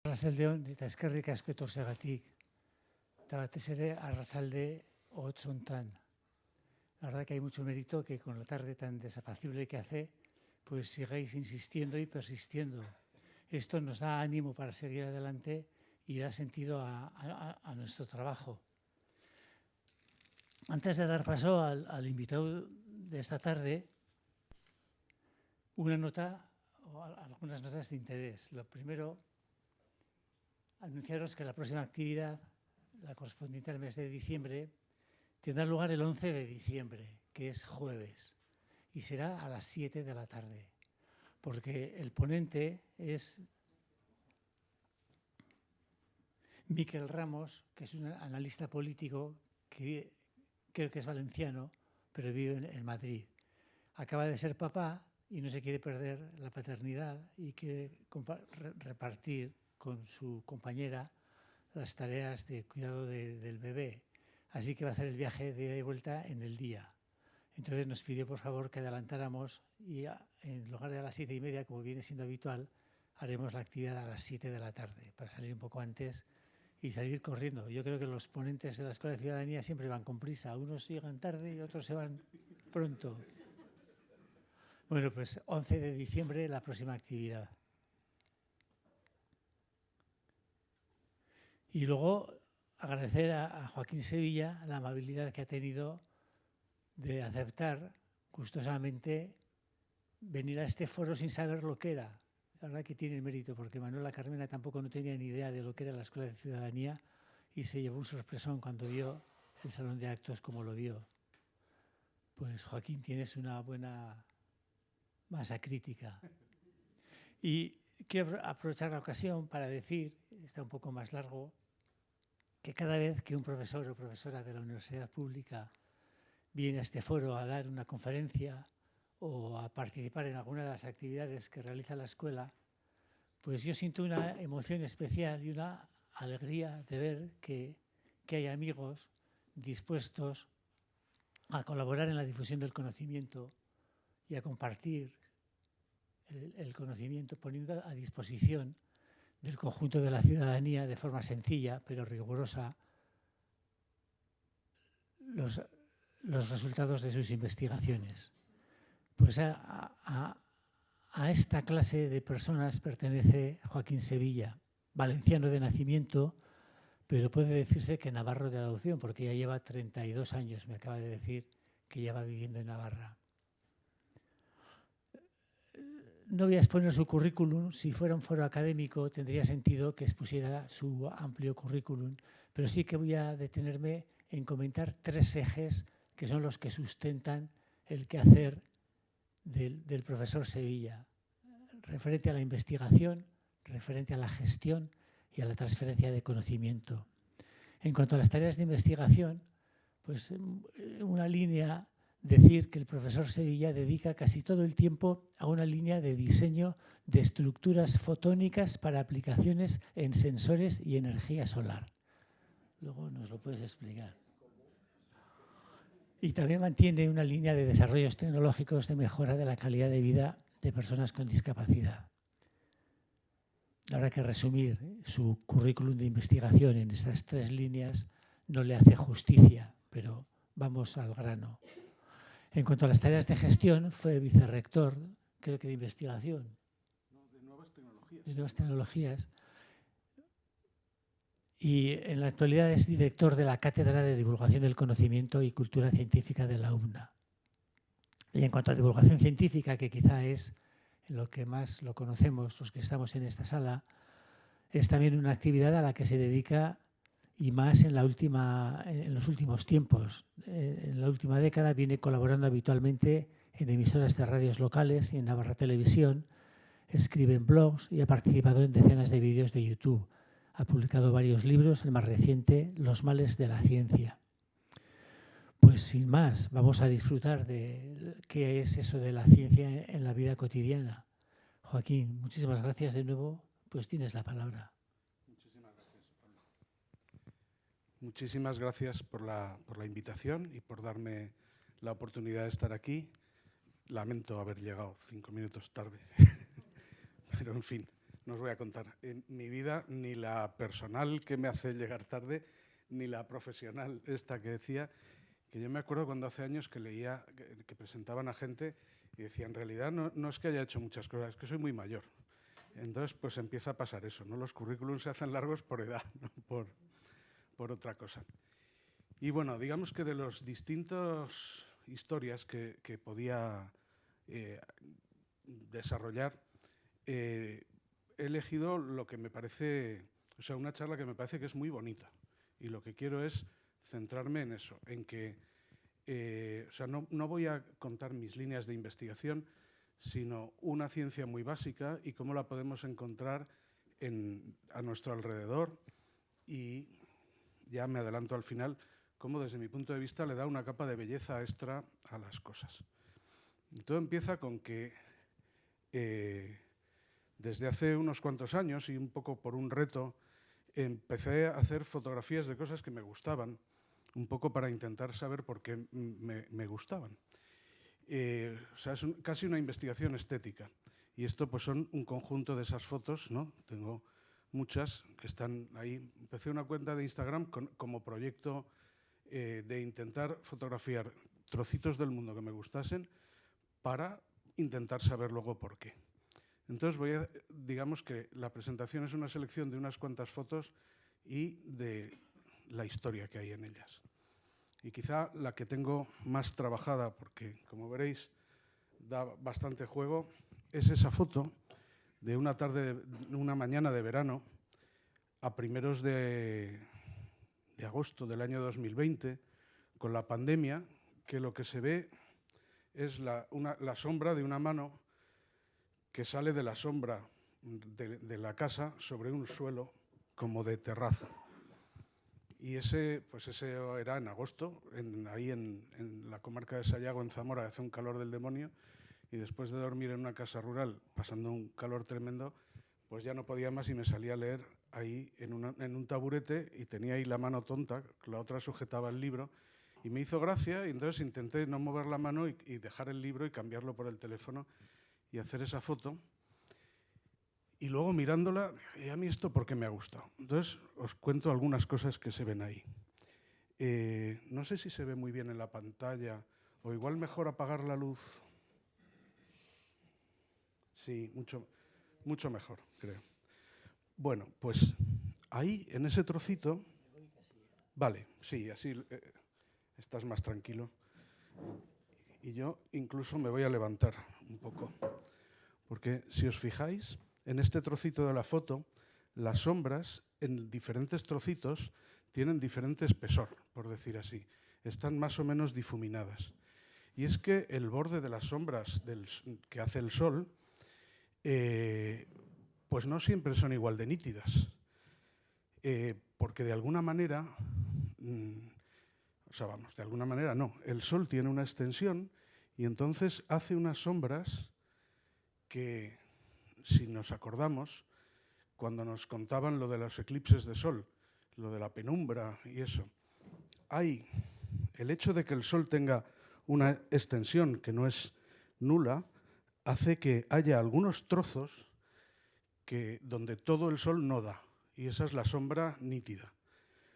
Arratsaldeon eta eskerrik asko etortzeagatik. Eta batez ere arratsalde hotz hontan. La verdad que hay mucho mérito que con la tarde tan desapacible que hace, pues sigáis insistiendo y persistiendo. Esto nos da ánimo para seguir adelante y da sentido a nuestro trabajo. Antes de dar paso al invitado de esta tarde, una nota o algunas notas de interés. Lo primero, anunciaros que la próxima actividad, la correspondiente al mes de diciembre, tendrá lugar el 11 de diciembre, que es jueves, y será a las 7 de la tarde, porque el ponente es Miquel Ramos, que es un analista político que creo que es valenciano, pero vive en Madrid. Acaba de ser papá y no se quiere perder la paternidad y quiere repartir con su compañera las tareas de cuidado del bebé. Así que va a hacer el viaje de ida y vuelta en el día. Entonces nos pidió por favor que adelantáramos y en lugar de a las 7:30, como viene siendo habitual, haremos la actividad a las 7 de la tarde para salir un poco antes y salir corriendo. Yo creo que los ponentes de la Escuela de Ciudadanía siempre van con prisa. Unos llegan tarde y otros se van pronto. Bueno, pues 11 de diciembre la próxima actividad. Y luego agradecer a Joaquín Sevilla la amabilidad que ha tenido de aceptar gustosamente venir a este foro sin saber lo que era. La verdad que tiene mérito, porque Manuela Carmena tampoco no tenía ni idea de lo que era la Escuela de Ciudadanía y se llevó un sorpresón cuando vio el salón de actos como lo vio. Pues Joaquín, tienes una buena masa crítica. Y quiero aprovechar la ocasión para decir, está un poco más largo, que cada vez que un profesor o profesora de la universidad pública viene a este foro a dar una conferencia o a participar en alguna de las actividades que realiza la escuela, pues yo siento una emoción especial y una alegría de ver que hay amigos dispuestos a colaborar en la difusión del conocimiento y a compartir el conocimiento, poniendo a disposición del conjunto de la ciudadanía de forma sencilla pero rigurosa los resultados de sus investigaciones. Pues a esta clase de personas pertenece Joaquín Sevilla, valenciano de nacimiento, pero puede decirse que navarro de adopción, porque ya lleva 32 años, me acaba de decir, que lleva viviendo en Navarra. No voy a exponer su currículum. Si fuera un foro académico tendría sentido que expusiera su amplio currículum, pero sí que voy a detenerme en comentar 3 ejes que son los que sustentan el quehacer del profesor Sevilla, referente a la investigación, referente a la gestión y a la transferencia de conocimiento. En cuanto a las tareas de investigación, pues una línea, decir que el profesor Sevilla dedica casi todo el tiempo a una línea de diseño de estructuras fotónicas para aplicaciones en sensores y energía solar. Luego nos lo puedes explicar. Y también mantiene una línea de desarrollos tecnológicos de mejora de la calidad de vida de personas con discapacidad. Habrá que resumir su currículum de investigación en estas 3 líneas, no le hace justicia, pero vamos al grano. En cuanto a las tareas de gestión, fue vicerrector, creo que de investigación. No, de nuevas tecnologías. De nuevas tecnologías. Y en la actualidad es director de la Cátedra de Divulgación del Conocimiento y Cultura Científica de la UNA. Y en cuanto a divulgación científica, que quizá es lo que más lo conocemos los que estamos en esta sala, es también una actividad a la que se dedica y más en los últimos tiempos. En la última década viene colaborando habitualmente en emisoras de radios locales y en Navarra Televisión, escribe en blogs y ha participado en decenas de vídeos de YouTube. Ha publicado varios libros, el más reciente, Los males de la ciencia. Pues sin más, vamos a disfrutar de qué es eso de la ciencia en la vida cotidiana. Joaquín, muchísimas gracias de nuevo, pues tienes la palabra. Muchísimas gracias, Pablo. Muchísimas gracias por la invitación y por darme la oportunidad de estar aquí. Lamento haber llegado 5 minutos tarde, pero en fin, no os voy a contar. En mi vida, ni la personal que me hace llegar tarde, ni la profesional esta que decía, que yo me acuerdo cuando hace años que leía, que presentaban a gente y decía, en realidad no es que haya hecho muchas cosas, es que soy muy mayor. Entonces, pues empieza a pasar eso, ¿no? Los currículums se hacen largos por edad, no por otra cosa. Y bueno, digamos que de las distintas historias que podía desarrollar, he elegido lo que me parece, o sea, una charla que me parece que es muy bonita. Y lo que quiero es centrarme en eso, en que, o sea, no voy a contar mis líneas de investigación, sino una ciencia muy básica y cómo la podemos encontrar a nuestro alrededor, y ya me adelanto al final, cómo desde mi punto de vista le da una capa de belleza extra a las cosas. Y todo empieza con que desde hace unos cuantos años y un poco por un reto, empecé a hacer fotografías de cosas que me gustaban, un poco para intentar saber por qué me gustaban. O sea, es casi una investigación estética. Y esto pues son un conjunto de esas fotos, ¿no? Tengo muchas que están ahí. Empecé una cuenta de Instagram como proyecto de intentar fotografiar trocitos del mundo que me gustasen para intentar saber luego por qué. Entonces digamos que la presentación es una selección de unas cuantas fotos y de la historia que hay en ellas. Y quizá la que tengo más trabajada, porque como veréis da bastante juego, es esa foto de una mañana de verano a primeros de agosto del año 2020, con la pandemia, que lo que se ve es la sombra de una mano que sale de la sombra de la casa sobre un suelo como de terraza. Y ese era en agosto, ahí en la comarca de Sayago, en Zamora, hace un calor del demonio, y después de dormir en una casa rural, pasando un calor tremendo, pues ya no podía más y me salí a leer ahí en un taburete, y tenía ahí la mano tonta, la otra sujetaba el libro, y me hizo gracia, y entonces intenté no mover la mano y dejar el libro y cambiarlo por el teléfono y hacer esa foto. Y luego mirándola, ¿y a mí esto por qué me ha gustado? Entonces os cuento algunas cosas que se ven ahí. No sé si se ve muy bien en la pantalla, o igual mejor apagar la luz. Sí, mucho mejor, creo. Bueno, pues ahí, en ese trocito, vale, sí, así estás más tranquilo. Y yo incluso me voy a levantar un poco, porque si os fijáis, en este trocito de la foto, las sombras en diferentes trocitos tienen diferente espesor, por decir así. Están más o menos difuminadas. Y es que el borde de las sombras que hace el sol, pues no siempre son igual de nítidas. Porque de alguna manera, de alguna manera no, el sol tiene una extensión y entonces hace unas sombras que, si nos acordamos, cuando nos contaban lo de los eclipses de sol, lo de la penumbra y eso, el hecho de que el sol tenga una extensión que no es nula, hace que haya algunos trozos donde todo el sol no da, y esa es la sombra nítida.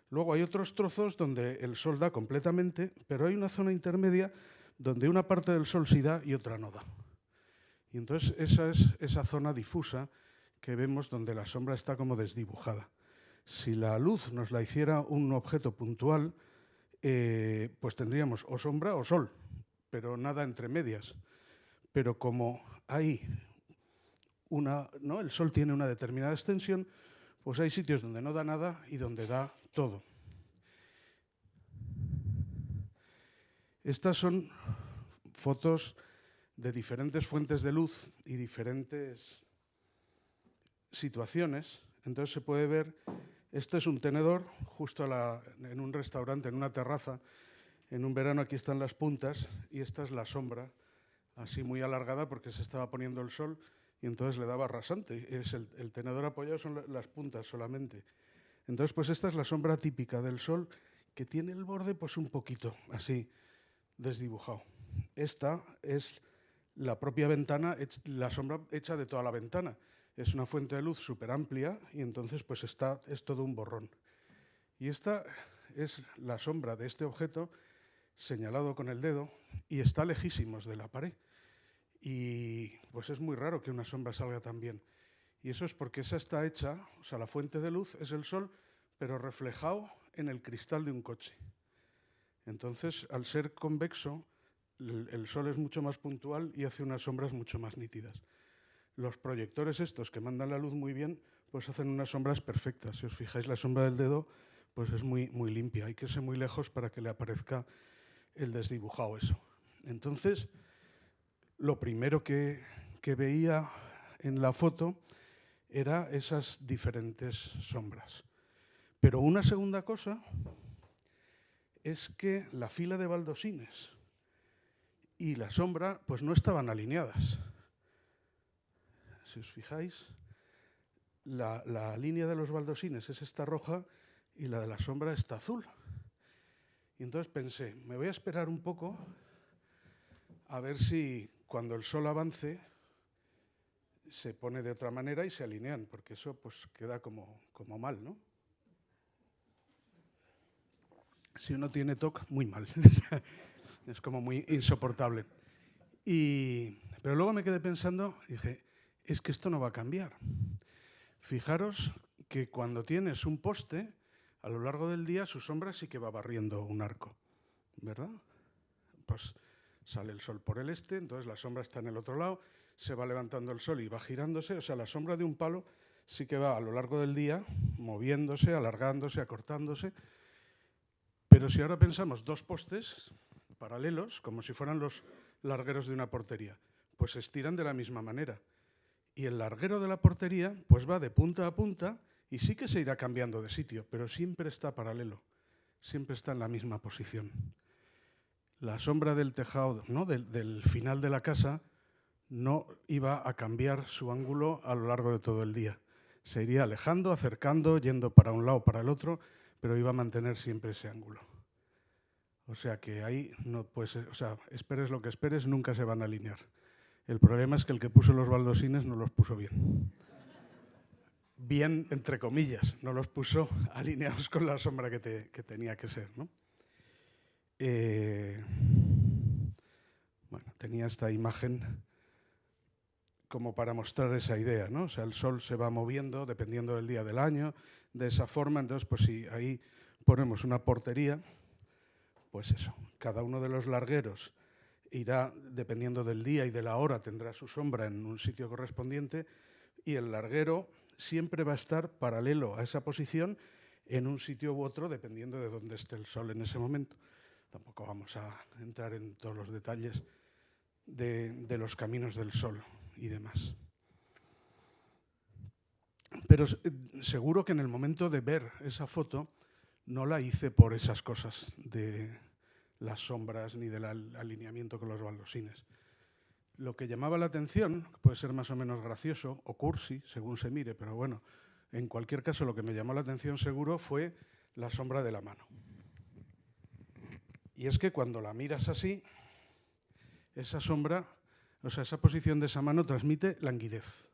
Luego hay otros trozos donde el sol da completamente, pero hay una zona intermedia donde una parte del sol sí da y otra no da. Y entonces esa es esa zona difusa que vemos donde la sombra está como desdibujada. Si la luz nos la hiciera un objeto puntual, pues tendríamos o sombra o sol, pero nada entre medias. Pero como hay el sol tiene una determinada extensión, pues hay sitios donde no da nada y donde da todo. Estas son fotos de diferentes fuentes de luz y diferentes situaciones. Entonces se puede ver, este es un tenedor justo en un restaurante, en una terraza. En un verano aquí están las puntas y esta es la sombra, así muy alargada porque se estaba poniendo el sol y entonces le daba rasante. El tenedor apoyado son las puntas solamente. Entonces pues esta es la sombra típica del sol, que tiene el borde pues un poquito así desdibujado. Esta es la propia ventana, la sombra hecha de toda la ventana. es una fuente de luz súper amplia y entonces pues es todo un borrón. Y esta es la sombra de este objeto señalado con el dedo y está lejísimos de la pared. Y pues es muy raro que una sombra salga tan bien. Y eso es porque esa está hecha, o sea, la fuente de luz es el sol, pero reflejado en el cristal de un coche. Entonces, al ser convexo, el sol es mucho más puntual y hace unas sombras mucho más nítidas. Los proyectores estos que mandan la luz muy bien, pues hacen unas sombras perfectas. Si os fijáis, la sombra del dedo pues es muy, muy limpia. Hay que irse muy lejos para que le aparezca el desdibujado eso. Entonces, lo primero que veía en la foto era esas diferentes sombras. Pero una segunda cosa es que la fila de baldosines y la sombra pues no estaban alineadas. Si os fijáis, la línea de los baldosines es esta roja y la de la sombra está azul. Y entonces pensé, me voy a esperar un poco a ver si cuando el sol avance se pone de otra manera y se alinean, porque eso pues queda como mal, ¿no? Si uno tiene TOC, muy mal. Es como muy insoportable. Pero luego me quedé pensando, dije, es que esto no va a cambiar. Fijaros que cuando tienes un poste, a lo largo del día su sombra sí que va barriendo un arco, ¿verdad? Pues sale el sol por el este, entonces la sombra está en el otro lado, se va levantando el sol y va girándose, o sea, la sombra de un palo sí que va a lo largo del día moviéndose, alargándose, acortándose. Pero si ahora pensamos dos postes paralelos, como si fueran los largueros de una portería, pues se estiran de la misma manera. Y el larguero de la portería pues va de punta a punta y sí que se irá cambiando de sitio, pero siempre está paralelo, siempre está en la misma posición. La sombra del tejado, ¿no? del final de la casa no iba a cambiar su ángulo a lo largo de todo el día. Se iría alejando, acercando, yendo para un lado, para el otro, pero iba a mantener siempre ese ángulo. O sea que ahí no puede ser, o sea, esperes lo que esperes, nunca se van a alinear. El problema es que el que puso los baldosines no los puso bien. Bien, entre comillas, no los puso alineados con la sombra que tenía que ser, ¿no? Bueno, tenía esta imagen como para mostrar esa idea, ¿no? O sea, el sol se va moviendo dependiendo del día del año, de esa forma. Entonces, pues si ahí ponemos una portería, pues eso, cada uno de los largueros irá, dependiendo del día y de la hora, tendrá su sombra en un sitio correspondiente y el larguero siempre va a estar paralelo a esa posición en un sitio u otro, dependiendo de dónde esté el sol en ese momento. Tampoco vamos a entrar en todos los detalles de los caminos del sol y demás. Pero seguro que en el momento de ver esa foto no la hice por esas cosas de las sombras ni del alineamiento con los baldosines. Lo que llamaba la atención, puede ser más o menos gracioso o cursi, según se mire, pero bueno, en cualquier caso lo que me llamó la atención seguro fue la sombra de la mano. Y es que cuando la miras así, esa sombra, o sea, esa posición de esa mano transmite languidez,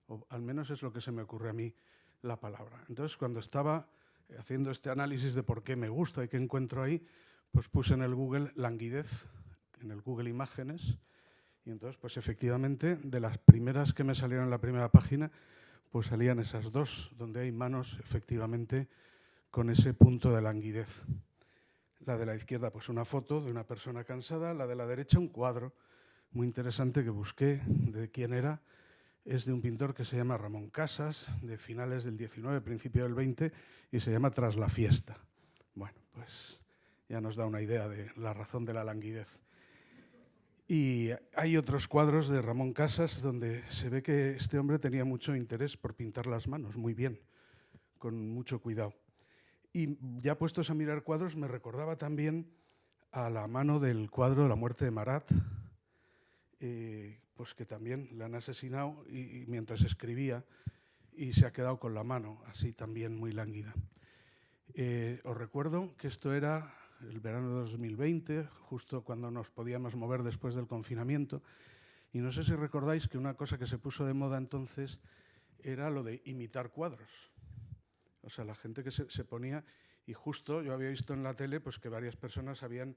o al menos es lo que se me ocurre a mí la palabra. Entonces, cuando estaba haciendo este análisis de por qué me gusta y qué encuentro ahí, pues puse en el Google languidez, en el Google Imágenes, y entonces, pues efectivamente, de las primeras que me salieron en la primera página, pues salían esas dos, donde hay manos efectivamente con ese punto de languidez. La de la izquierda, pues una foto de una persona cansada, la de la derecha un cuadro muy interesante que busqué de quién era. Es de un pintor que se llama Ramón Casas, de finales del 19, principio del 20, y se llama Tras la fiesta. Bueno, pues ya nos da una idea de la razón de la languidez. Y hay otros cuadros de Ramón Casas donde se ve que este hombre tenía mucho interés por pintar las manos, muy bien, con mucho cuidado. Y ya puestos a mirar cuadros, me recordaba también a la mano del cuadro La muerte de Marat, pues que también le han asesinado y mientras escribía y se ha quedado con la mano, así también muy lánguida. Os recuerdo que esto era el verano de 2020, justo cuando nos podíamos mover después del confinamiento, y no sé si recordáis que una cosa que se puso de moda entonces era lo de imitar cuadros. O sea, la gente que se ponía, y justo yo había visto en la tele pues, que varias personas en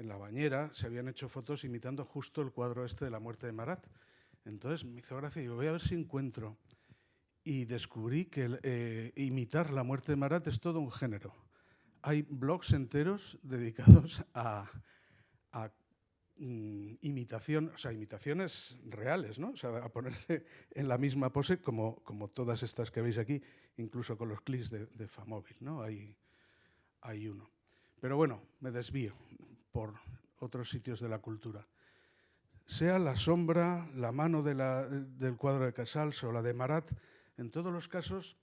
la bañera se habían hecho fotos imitando justo el cuadro este de la muerte de Marat. Entonces me hizo gracia y digo, voy a ver si encuentro. Y descubrí que imitar la muerte de Marat es todo un género. Hay blogs enteros dedicados a imitación, o sea, imitaciones reales, ¿no? O sea, a ponerse en la misma pose como todas estas que veis aquí, incluso con los clics de Famóvil, ¿no? Hay uno. Pero bueno, me desvío por otros sitios de la cultura. Sea la sombra, la mano del cuadro de Casals o la de Marat, en todos los casos,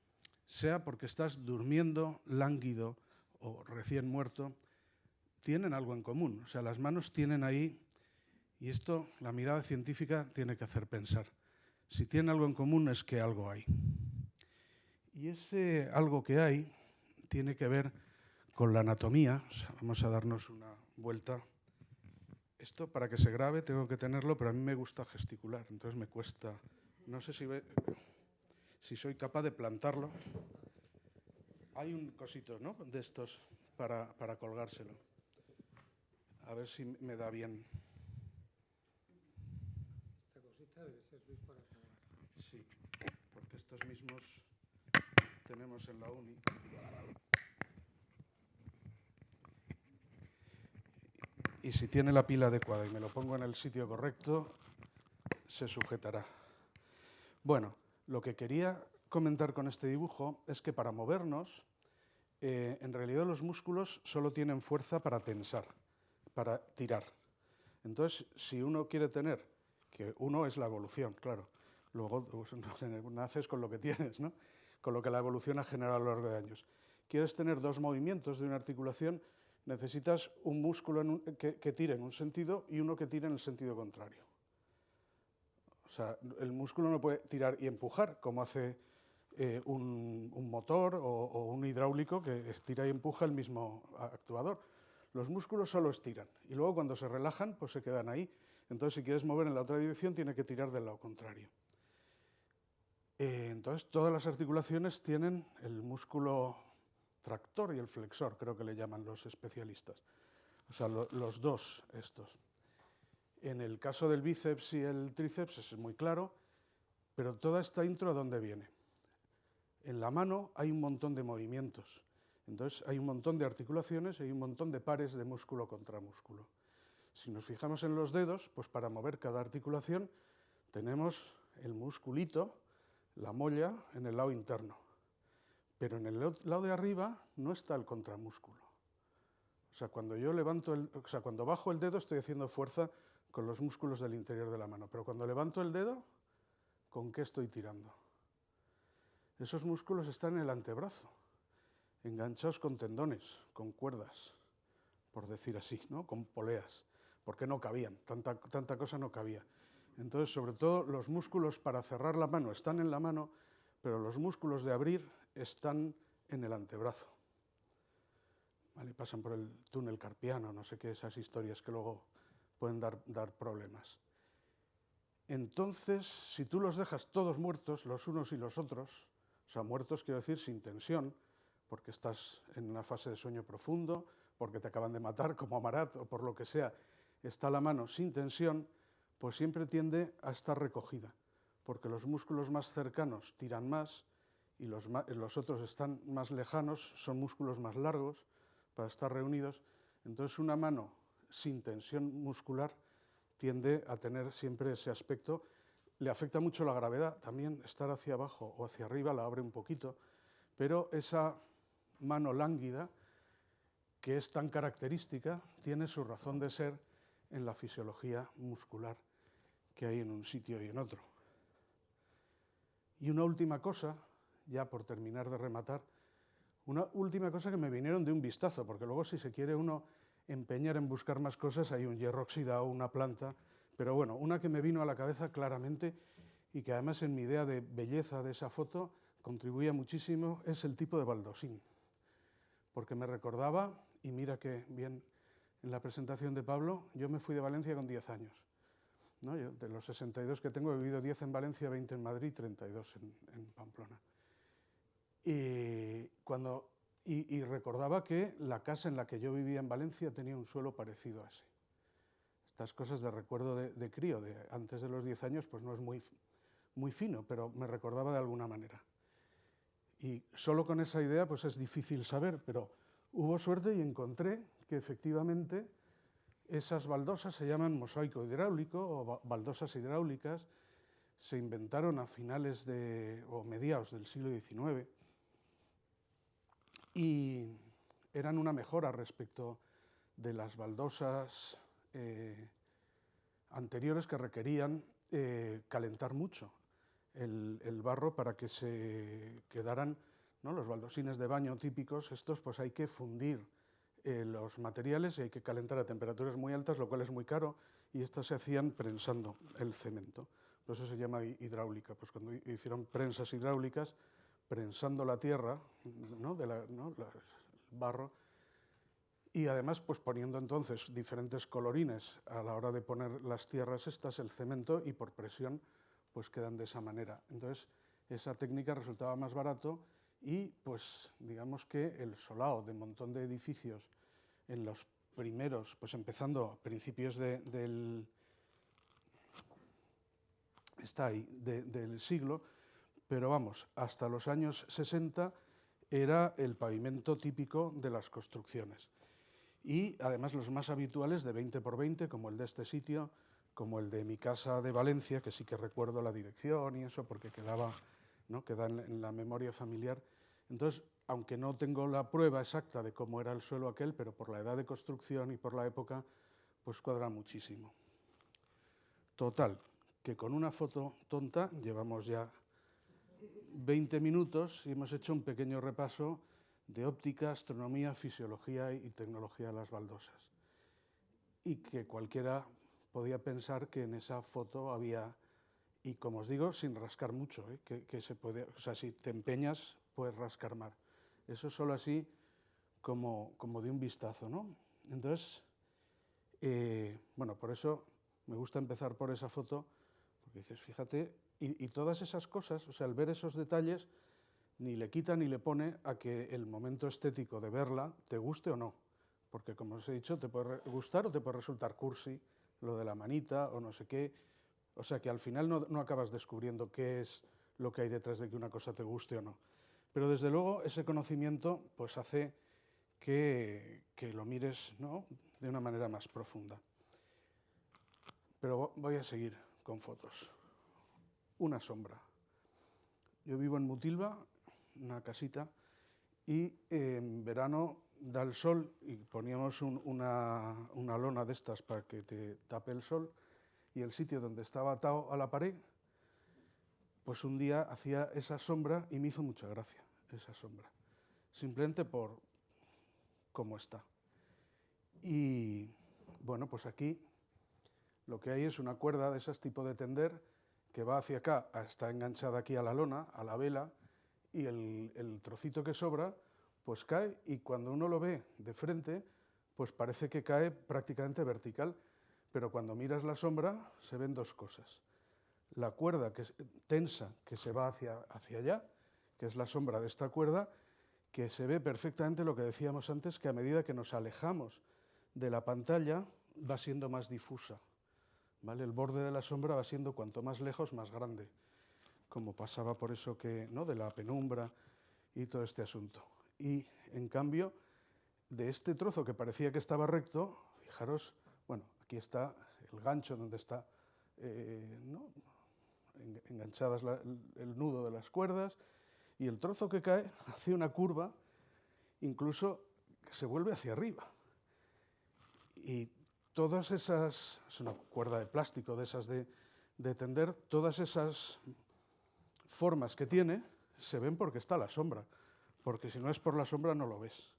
sea porque estás durmiendo, lánguido o recién muerto, tienen algo en común. O sea, las manos tienen ahí, y esto, la mirada científica tiene que hacer pensar. Si tienen algo en común es que algo hay. Y ese algo que hay tiene que ver con la anatomía. O sea, vamos a darnos una vuelta. Esto, para que se grabe, tengo que tenerlo, pero a mí me gusta gesticular, entonces me cuesta. No sé si soy capaz de plantarlo. Hay un cosito, ¿no?, de estos para colgárselo. A ver si me da bien. Esta cosita debe servir para colgar. Sí, porque estos mismos tenemos en la uni. Y si tiene la pila adecuada y me lo pongo en el sitio correcto, se sujetará. Bueno, lo que quería comentar con este dibujo es que para movernos, en realidad los músculos solo tienen fuerza para tensar, para tirar. Entonces, si uno quiere tener, que uno es la evolución, claro, luego naces con lo que tienes, ¿no?, con lo que la evolución ha generado a lo largo de años. Quieres tener dos movimientos de una articulación, necesitas un músculo que tire en un sentido y uno que tire en el sentido contrario. O sea, el músculo no puede tirar y empujar, como hace un motor o un hidráulico que estira y empuja el mismo actuador. Los músculos solo estiran y luego cuando se relajan, pues se quedan ahí. Entonces, si quieres mover en la otra dirección, tiene que tirar del lado contrario. Entonces, todas las articulaciones tienen el músculo tractor y el flexor, creo que le llaman los especialistas. O sea, los dos estos. En el caso del bíceps y el tríceps es muy claro, pero toda esta intro, ¿a dónde viene? En la mano hay un montón de movimientos. Entonces, hay un montón de articulaciones y hay un montón de pares de músculo contra músculo. Si nos fijamos en los dedos, pues para mover cada articulación tenemos el musculito, la molla, en el lado interno. Pero en el lado de arriba no está el contramúsculo. O sea, cuando yo cuando bajo el dedo estoy haciendo fuerza con los músculos del interior de la mano. Pero cuando levanto el dedo, ¿con qué estoy tirando? Esos músculos están en el antebrazo, enganchados con tendones, con cuerdas, por decir así, ¿no?, con poleas, porque no cabían, tanta cosa no cabía. Entonces, sobre todo, los músculos para cerrar la mano están en la mano, pero los músculos de abrir están en el antebrazo. ¿Vale? Pasan por el túnel carpiano, no sé qué, esas historias que luego pueden dar problemas. Entonces, si tú los dejas todos muertos, los unos y los otros, o sea, muertos quiero decir sin tensión, porque estás en una fase de sueño profundo, porque te acaban de matar, como a Marat, o por lo que sea, está la mano sin tensión, pues siempre tiende a estar recogida, porque los músculos más cercanos tiran más y los otros están más lejanos, son músculos más largos para estar reunidos. Entonces, una mano sin tensión muscular tiende a tener siempre ese aspecto. Le afecta mucho la gravedad, también estar hacia abajo o hacia arriba la abre un poquito, pero esa mano lánguida, que es tan característica, tiene su razón de ser en la fisiología muscular que hay en un sitio y en otro. Y una última cosa, ya por terminar de rematar, una última cosa que me vinieron de un vistazo, porque luego si se quiere uno empeñar en buscar más cosas, hay un hierro oxidado, una planta, pero bueno, una que me vino a la cabeza claramente y que además en mi idea de belleza de esa foto contribuía muchísimo, es el tipo de baldosín. Porque me recordaba, y mira que bien en la presentación de Pablo, yo me fui de Valencia con 10 años. ¿no? Yo, de los 62 que tengo, he vivido 10 en Valencia, 20 en Madrid, 32 en Pamplona. Y recordaba que la casa en la que yo vivía en Valencia tenía un suelo parecido a ese. Estas cosas de recuerdo de crío, de antes de los 10 años, pues no es muy fino, pero me recordaba de alguna manera. Y solo con esa idea pues es difícil saber, pero hubo suerte y encontré que efectivamente esas baldosas se llaman mosaico hidráulico o baldosas hidráulicas, se inventaron a finales o mediados del siglo XIX y eran una mejora respecto de las baldosas anteriores que requerían calentar mucho el barro para que se quedaran, ¿no? Los baldosines de baño típicos, estos pues hay que fundir los materiales y hay que calentar a temperaturas muy altas, lo cual es muy caro, y estas se hacían prensando el cemento. Por eso se llama hidráulica, pues cuando hicieron prensas hidráulicas, prensando la tierra, ¿no? El barro, y además pues poniendo entonces diferentes colorines a la hora de poner las tierras estas, el cemento, y por presión pues quedan de esa manera. Entonces esa técnica resultaba más barato y pues digamos que el solao de un montón de edificios en los primeros, pues empezando a principios del siglo, pero vamos, hasta los años 60 era el pavimento típico de las construcciones. Y además los más habituales de 20 por 20, como el de este sitio, como el de mi casa de Valencia, que sí que recuerdo la dirección y eso, porque quedaba, ¿no? Queda en la memoria familiar. Entonces, aunque no tengo la prueba exacta de cómo era el suelo aquel, pero por la edad de construcción y por la época, pues cuadra muchísimo. Total, que con una foto tonta llevamos ya 20 minutos y hemos hecho un pequeño repaso de óptica, astronomía, fisiología y tecnología de las baldosas. Y que cualquiera podía pensar que en esa foto había, y como os digo, sin rascar mucho, que se puede, o sea, si te empeñas, puedes rascar más. Eso solo así como de un vistazo, ¿no? Entonces, bueno, por eso me gusta empezar por esa foto, porque dices, fíjate, y todas esas cosas, o sea, al ver esos detalles, ni le quita ni le pone a que el momento estético de verla te guste o no. Porque, como os he dicho, te puede gustar o te puede resultar cursi, lo de la manita o no sé qué. O sea, que al final no acabas descubriendo qué es lo que hay detrás de que una cosa te guste o no. Pero, desde luego, ese conocimiento pues hace que lo mires, ¿no?, de una manera más profunda. Pero voy a seguir con fotos. Una sombra. Yo vivo en Mutilva, una casita, y en verano da el sol y poníamos una lona de estas para que te tape el sol, y el sitio donde estaba atado a la pared, pues un día hacía esa sombra y me hizo mucha gracia esa sombra, simplemente por cómo está. Y bueno, pues aquí lo que hay es una cuerda de esas tipo de tender que va hacia acá, está enganchada aquí a la lona, a la vela, y el trocito que sobra pues cae, y cuando uno lo ve de frente pues parece que cae prácticamente vertical, pero cuando miras la sombra se ven dos cosas. La cuerda que es tensa, que se va hacia allá, que es la sombra de esta cuerda, que se ve perfectamente lo que decíamos antes, que a medida que nos alejamos de la pantalla va siendo más difusa, ¿vale? El borde de la sombra va siendo cuanto más lejos más grande, como pasaba por eso que, ¿no?, de la penumbra y todo este asunto. Y en cambio, de este trozo que parecía que estaba recto, fijaros, bueno, aquí está el gancho donde está, ¿no?, enganchadas el nudo de las cuerdas, y el trozo que cae hace una curva, incluso que se vuelve hacia arriba. Y todas esas, es una cuerda de plástico de esas de tender, todas esas formas que tiene se ven porque está la sombra, porque si no es por la sombra no lo ves.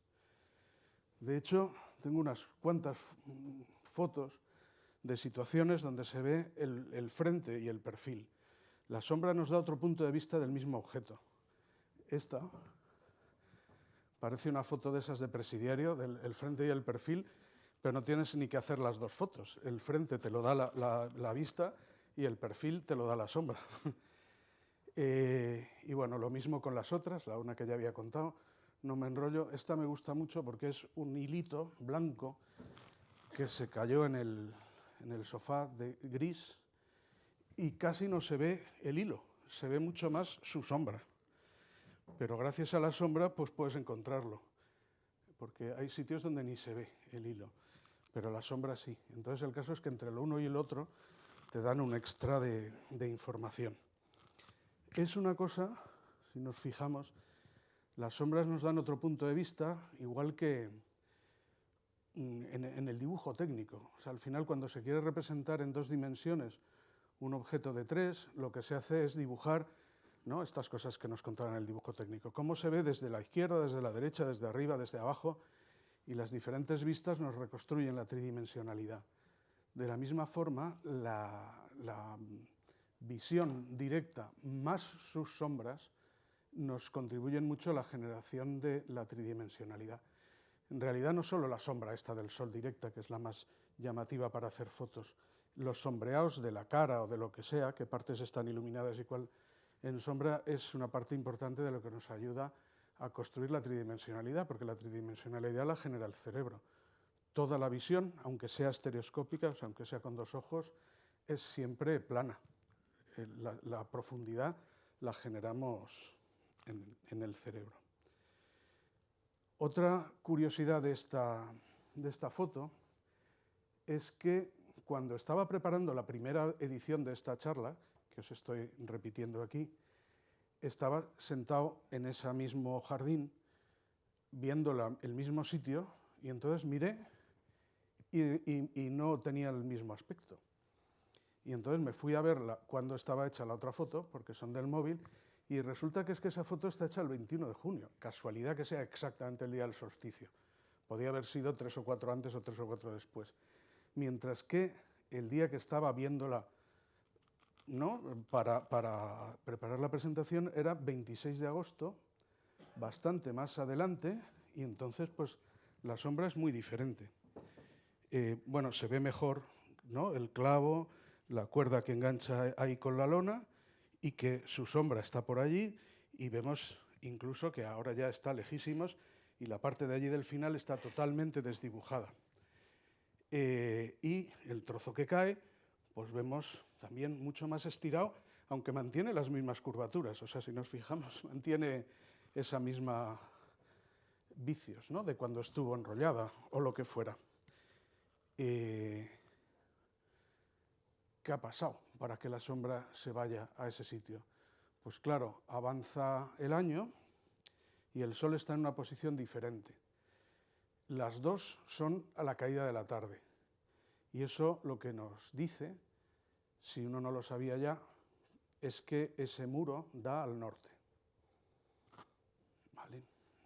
De hecho, tengo unas cuantas fotos de situaciones donde se ve el frente y el perfil. La sombra nos da otro punto de vista del mismo objeto. Esta parece una foto de esas de presidiario, del frente y el perfil, pero no tienes ni que hacer las dos fotos. El frente te lo da la vista y el perfil te lo da la sombra. Y bueno, lo mismo con las otras, la una que ya había contado, no me enrollo. Esta me gusta mucho porque es un hilito blanco que se cayó en el sofá de gris y casi no se ve el hilo, se ve mucho más su sombra. Pero gracias a la sombra pues puedes encontrarlo, porque hay sitios donde ni se ve el hilo, pero la sombra sí. Entonces el caso es que entre lo uno y el otro te dan un extra de información. Es una cosa, si nos fijamos, las sombras nos dan otro punto de vista, igual que en el dibujo técnico. O sea, al final, cuando se quiere representar en 2 dimensiones un objeto de 3, lo que se hace es dibujar, ¿no?, estas cosas que nos contaban en el dibujo técnico. Cómo se ve desde la izquierda, desde la derecha, desde arriba, desde abajo, y las diferentes vistas nos reconstruyen la tridimensionalidad. De la misma forma, la visión directa más sus sombras nos contribuyen mucho a la generación de la tridimensionalidad. En realidad no solo la sombra esta del sol directa, que es la más llamativa para hacer fotos, los sombreados de la cara o de lo que sea, qué partes están iluminadas y cuál en sombra, es una parte importante de lo que nos ayuda a construir la tridimensionalidad, porque la tridimensionalidad la genera el cerebro. Toda la visión, aunque sea estereoscópica, o sea, aunque sea con 2 ojos, es siempre plana. La profundidad la generamos en el cerebro. Otra curiosidad de esta foto es que cuando estaba preparando la primera edición de esta charla, que os estoy repitiendo aquí, estaba sentado en ese mismo jardín, viendo el mismo sitio, y entonces miré y no tenía el mismo aspecto. Y entonces me fui a verla cuando estaba hecha la otra foto, porque son del móvil, y resulta que esa foto está hecha el 21 de junio. Casualidad que sea exactamente el día del solsticio. Podía haber sido 3 o 4 antes o 3 o 4 después. Mientras que el día que estaba viéndola, ¿no?, para preparar la presentación era 26 de agosto, bastante más adelante, y entonces pues la sombra es muy diferente. Bueno, se ve mejor, ¿no?, el clavo, la cuerda que engancha ahí con la lona, y que su sombra está por allí, y vemos incluso que ahora ya está lejísimos y la parte de allí del final está totalmente desdibujada. Y el trozo que cae, pues vemos también mucho más estirado, aunque mantiene las mismas curvaturas. O sea, si nos fijamos, mantiene esa misma vicios, ¿no?, de cuando estuvo enrollada o lo que fuera. ¿Qué ha pasado para que la sombra se vaya a ese sitio? Pues claro, avanza el año y el sol está en una posición diferente. Las dos son a la caída de la tarde. Y eso lo que nos dice, si uno no lo sabía ya, es que ese muro da al norte. ¿Vale?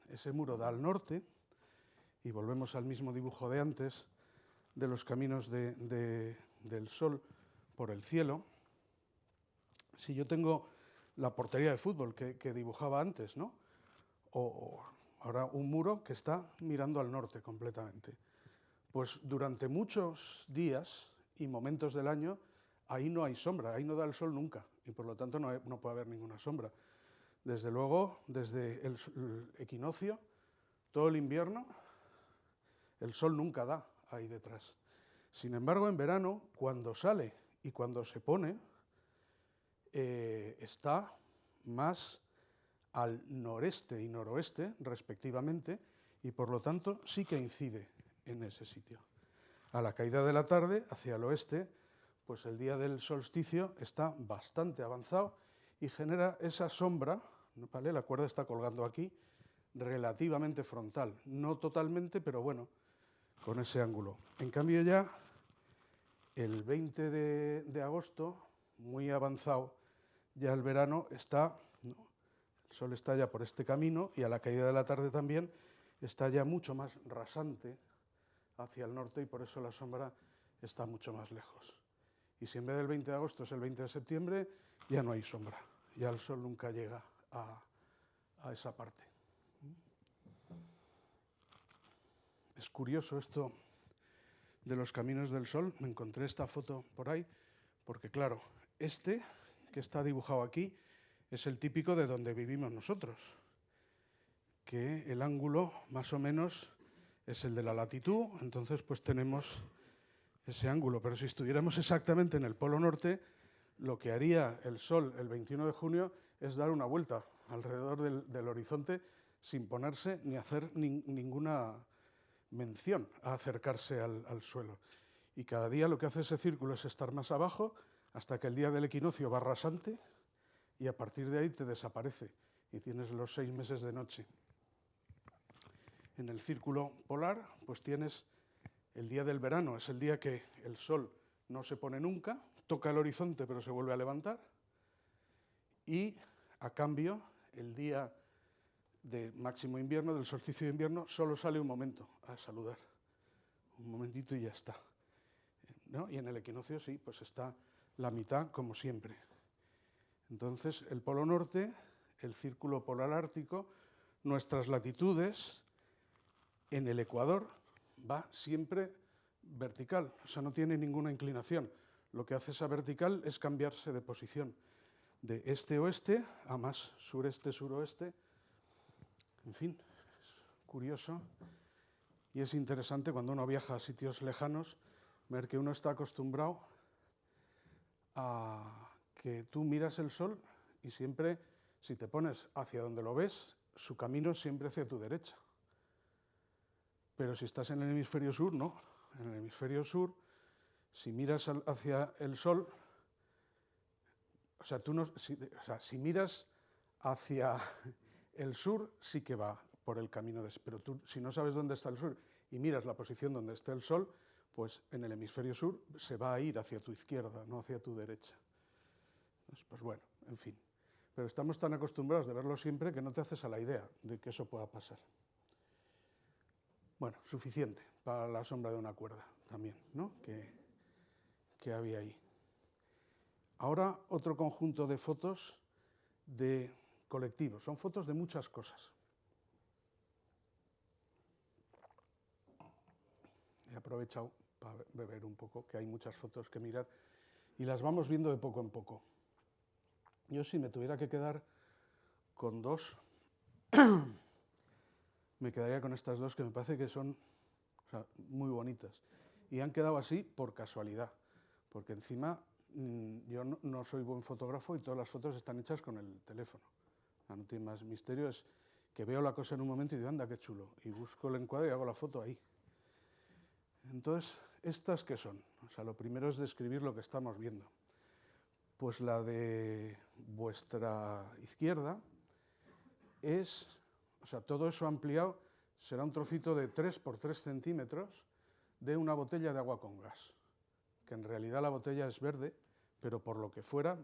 Ese muro da al norte, y volvemos al mismo dibujo de antes, de los caminos del sol por el cielo. Si yo tengo la portería de fútbol que dibujaba antes, ¿no?, o ahora un muro que está mirando al norte completamente, pues durante muchos días y momentos del año ahí no hay sombra, ahí no da el sol nunca, y por lo tanto no puede haber ninguna sombra. Desde luego, desde el equinoccio, todo el invierno, el sol nunca da ahí detrás. Sin embargo, en verano, cuando sale y cuando se pone, está más al noreste y noroeste, respectivamente, y por lo tanto sí que incide en ese sitio. A la caída de la tarde, hacia el oeste, pues el día del solsticio está bastante avanzado y genera esa sombra, ¿vale?, la cuerda está colgando aquí, relativamente frontal, no totalmente, pero bueno, con ese ángulo. En cambio ya, el 20 de agosto, muy avanzado, ya el verano está, ¿no?, el sol está ya por este camino, y a la caída de la tarde también está ya mucho más rasante hacia el norte, y por eso la sombra está mucho más lejos. Y si en vez del 20 de agosto es el 20 de septiembre, ya no hay sombra, ya el sol nunca llega a esa parte. Es curioso esto de los caminos del Sol, me encontré esta foto por ahí, porque claro, este que está dibujado aquí es el típico de donde vivimos nosotros, que el ángulo más o menos es el de la latitud, entonces pues tenemos ese ángulo, pero si estuviéramos exactamente en el Polo Norte, lo que haría el Sol el 21 de junio es dar una vuelta alrededor del horizonte sin ponerse ni hacer ninguna mención a acercarse al suelo. Y cada día lo que hace ese círculo es estar más abajo hasta que el día del equinoccio va rasante y a partir de ahí te desaparece y tienes los 6 meses de noche. En el círculo polar pues tienes el día del verano, es el día que el Sol no se pone nunca, toca el horizonte pero se vuelve a levantar, y a cambio el día de máximo invierno, del solsticio de invierno, solo sale un momento a saludar, un momentito y ya está, ¿no? Y en el equinoccio sí, pues está la mitad como siempre. Entonces el Polo Norte, el círculo polar ártico, nuestras latitudes, en el Ecuador va siempre vertical, o sea, no tiene ninguna inclinación. Lo que hace esa vertical es cambiarse de posición, de este-oeste a más sureste-suroeste. En fin, es curioso y es interesante cuando uno viaja a sitios lejanos ver que uno está acostumbrado a que tú miras el Sol y siempre, si te pones hacia donde lo ves, su camino es siempre hacia tu derecha. Pero si estás en el hemisferio sur, no. En el hemisferio sur, si miras hacia el Sol, o sea, si miras hacia el sur, sí que va por el camino pero tú, si no sabes dónde está el sur y miras la posición donde está el Sol, pues en el hemisferio sur se va a ir hacia tu izquierda, no hacia tu derecha. Entonces, pues bueno, en fin. Pero estamos tan acostumbrados de verlo siempre que no te haces a la idea de que eso pueda pasar. Bueno, suficiente para la sombra de una cuerda también, ¿no? que había ahí. Ahora otro conjunto de fotos de colectivos. Son fotos de muchas cosas. He aprovechado para beber un poco, que hay muchas fotos que mirar, y las vamos viendo de poco en poco. Yo si me tuviera que quedar con dos, me quedaría con estas dos que me parece que son muy bonitas. Y han quedado así por casualidad, porque encima yo no soy buen fotógrafo y todas las fotos están hechas con el teléfono. No tiene más misterio, es que veo la cosa en un momento y digo, anda, qué chulo, y busco el encuadre y hago la foto ahí. Entonces, ¿estas qué son? O sea, lo primero es describir lo que estamos viendo. Pues la de vuestra izquierda es, o sea, todo eso ampliado será un trocito de 3 por 3 centímetros de una botella de agua con gas, que en realidad la botella es verde, pero por lo que fuera,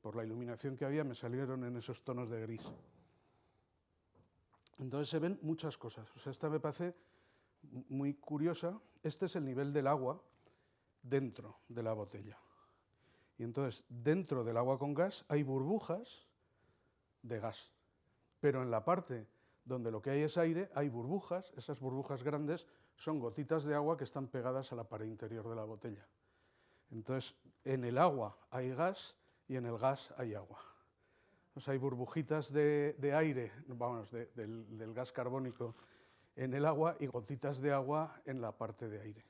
por la iluminación que había, me salieron en esos tonos de gris. Entonces se ven muchas cosas. O sea, esta me parece muy curiosa. Este es el nivel del agua dentro de la botella. Y entonces, dentro del agua con gas hay burbujas de gas. Pero en la parte donde lo que hay es aire, hay burbujas. Esas burbujas grandes son gotitas de agua que están pegadas a la pared interior de la botella. Entonces, en el agua hay gas y en el gas hay agua. O sea, hay burbujitas de aire, vamos, del gas carbónico en el agua y gotitas de agua en la parte de aire.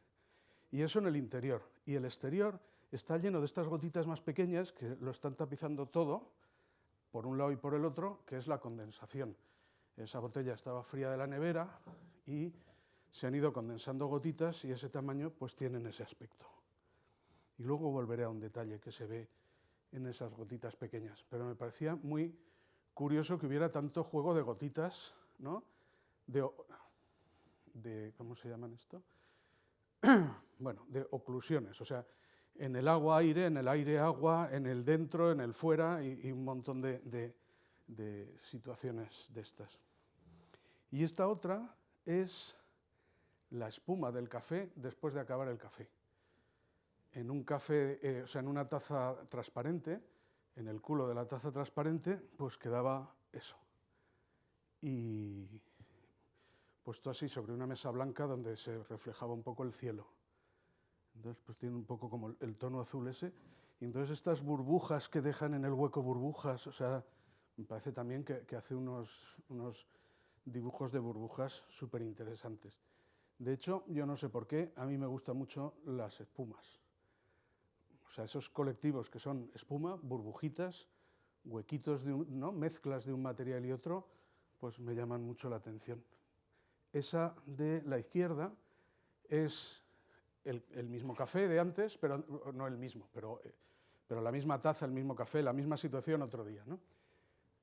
Y eso en el interior. Y el exterior está lleno de estas gotitas más pequeñas que lo están tapizando todo, por un lado y por el otro, que es la condensación. Esa botella estaba fría de la nevera y se han ido condensando gotitas y ese tamaño pues tienen ese aspecto. Y luego volveré a un detalle que se ve en esas gotitas pequeñas. Pero me parecía muy curioso que hubiera tanto juego de gotitas, ¿no? ¿Cómo se llaman esto? Bueno, de oclusiones, o sea, en el agua aire, en el aire agua, en el dentro, en el fuera y un montón de situaciones de estas. Y esta otra es la espuma del café después de acabar el café. En un café, o sea, en una taza transparente, en el culo de la taza transparente, pues quedaba eso. Y puesto así sobre una mesa blanca donde se reflejaba un poco el cielo. Entonces, pues tiene un poco como el tono azul ese. Y entonces estas burbujas que dejan en el hueco burbujas, o sea, me parece también que hace unos dibujos de burbujas súper interesantes. De hecho, yo no sé por qué, a mí me gustan mucho las espumas. O sea, esos colectivos que son espuma, burbujitas, huequitos, ¿no? Mezclas de un material y otro, pues me llaman mucho la atención. Esa de la izquierda es el mismo café de antes, pero no el mismo, pero la misma taza, el mismo café, la misma situación otro día, ¿no?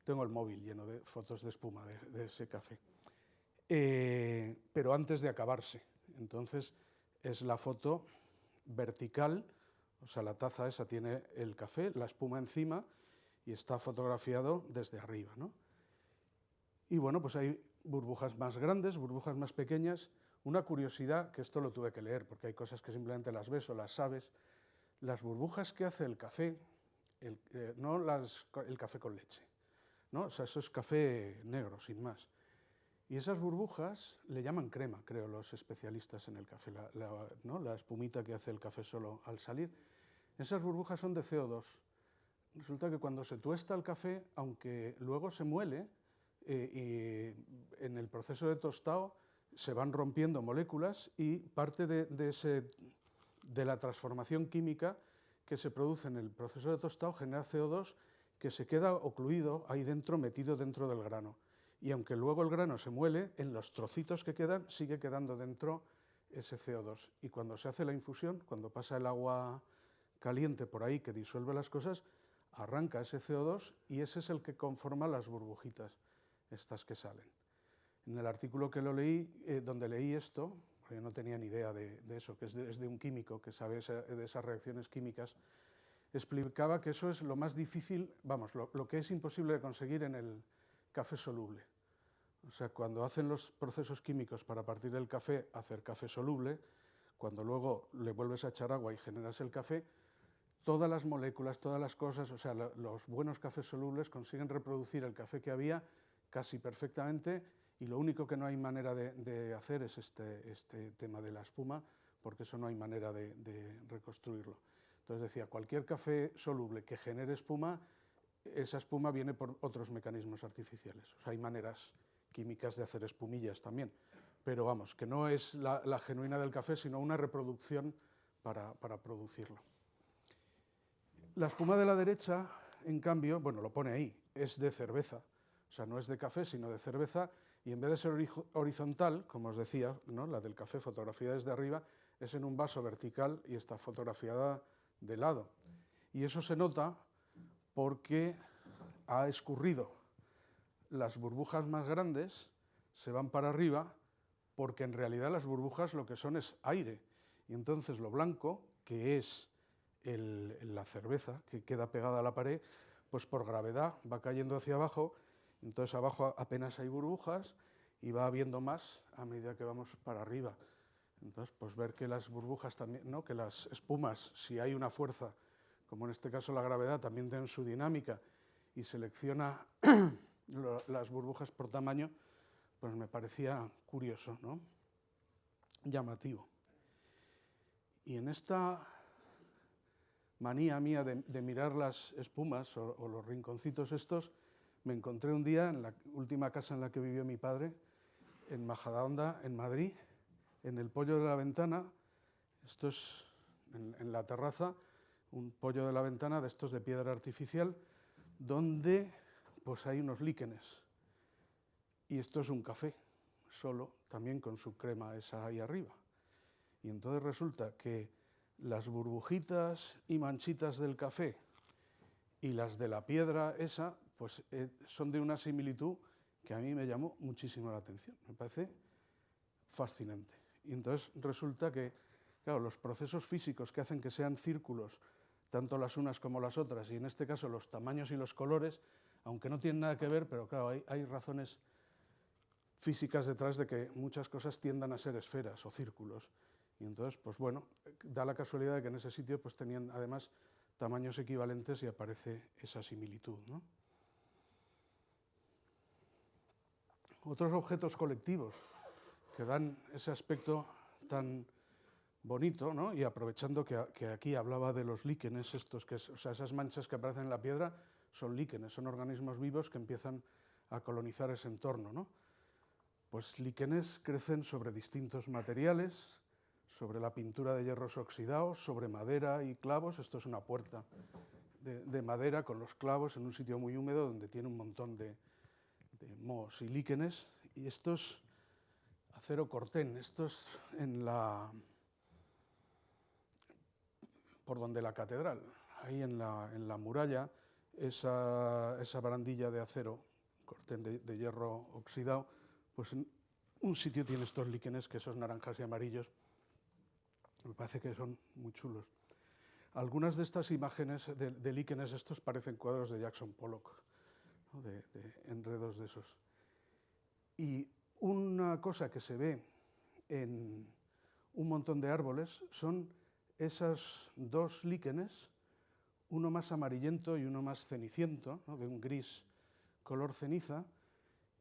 Tengo el móvil lleno de fotos de espuma de ese café. Pero antes de acabarse. Entonces es la foto vertical, o sea, la taza esa tiene el café, la espuma encima y está fotografiado desde arriba, ¿no? Y bueno, pues hay burbujas más grandes, burbujas más pequeñas. Una curiosidad, que esto lo tuve que leer, porque hay cosas que simplemente las ves o las sabes. Las burbujas que hace el café, no el café con leche, ¿no? O sea, eso es café negro, sin más. Y esas burbujas le llaman crema, creo, los especialistas en el café, ¿no? La espumita que hace el café solo al salir. Esas burbujas son de CO2. Resulta que cuando se tuesta el café, aunque luego se muele, y en el proceso de tostado se van rompiendo moléculas y parte de la transformación química que se produce en el proceso de tostado genera CO2 que se queda ocluido ahí dentro, metido dentro del grano. Y aunque luego el grano se muele, en los trocitos que quedan sigue quedando dentro ese CO2. Y cuando se hace la infusión, cuando pasa el agua caliente por ahí que disuelve las cosas, arranca ese CO2 y ese es el que conforma las burbujitas, estas que salen. En el artículo que lo leí, donde leí esto, porque yo no tenía ni idea de eso, que es de un químico que sabe de esas reacciones químicas, explicaba que eso es lo más difícil, vamos, lo que es imposible de conseguir en el café soluble. O sea, cuando hacen los procesos químicos para partir del café, hacer café soluble, cuando luego le vuelves a echar agua y generas el café, todas las moléculas, todas las cosas, o sea, los buenos cafés solubles consiguen reproducir el café que había casi perfectamente y lo único que no hay manera de hacer es este tema de la espuma, porque eso no hay manera de reconstruirlo. Entonces decía, cualquier café soluble que genere espuma, esa espuma viene por otros mecanismos artificiales. O sea, hay maneras químicas de hacer espumillas también, pero vamos, que no es la genuina del café, sino una reproducción para producirlo. La espuma de la derecha, en cambio, bueno, lo pone ahí, es de cerveza, o sea, no es de café, sino de cerveza, y en vez de ser horizontal, como os decía, ¿no? La del café fotografiada desde arriba, es en un vaso vertical y está fotografiada de lado. Y eso se nota porque ha escurrido. Las burbujas más grandes se van para arriba porque en realidad las burbujas lo que son es aire. Y entonces lo blanco, que es la cerveza que queda pegada a la pared, pues por gravedad va cayendo hacia abajo, entonces abajo apenas hay burbujas y va habiendo más a medida que vamos para arriba. Entonces, pues ver que las burbujas también, ¿no? Que las espumas, si hay una fuerza, como en este caso la gravedad, también tienen su dinámica y selecciona las burbujas por tamaño, pues me parecía curioso, ¿no? Llamativo. Y en esta manía mía de mirar las espumas o los rinconcitos estos, me encontré un día en la última casa en la que vivió mi padre, en Majadahonda, en Madrid, en el poyo de la ventana. Esto es en la terraza, un poyo de la ventana de estos de piedra artificial, donde pues hay unos líquenes. Y esto es un café, solo, también con su crema esa ahí arriba. Y entonces resulta que las burbujitas y manchitas del café y las de la piedra esa, pues son de una similitud que a mí me llamó muchísimo la atención. Me parece fascinante. Y entonces resulta que, claro, los procesos físicos que hacen que sean círculos, tanto las unas como las otras, y en este caso los tamaños y los colores, aunque no tienen nada que ver, pero claro, hay razones físicas detrás de que muchas cosas tiendan a ser esferas o círculos. Y entonces, pues bueno, da la casualidad de que en ese sitio pues tenían además tamaños equivalentes y aparece esa similitud, ¿no? Otros objetos colectivos que dan ese aspecto tan bonito, ¿no? Y aprovechando que aquí hablaba de los líquenes estos, o sea, esas manchas que aparecen en la piedra son líquenes, son organismos vivos que empiezan a colonizar ese entorno, ¿no? Pues líquenes crecen sobre distintos materiales, sobre la pintura de hierros oxidados, sobre madera y clavos. Esto es una puerta de madera con los clavos en un sitio muy húmedo donde tiene un montón de mohos y líquenes. Y esto es acero cortén, esto es por donde la catedral, ahí en la muralla, esa barandilla de acero, cortén de hierro oxidado, pues en un sitio tiene estos líquenes, que esos naranjas y amarillos, me parece que son muy chulos. Algunas de estas imágenes de líquenes estos parecen cuadros de Jackson Pollock, ¿no? de enredos de esos. Y una cosa que se ve en un montón de árboles son esos dos líquenes, uno más amarillento y uno más ceniciento, ¿no? De un gris color ceniza,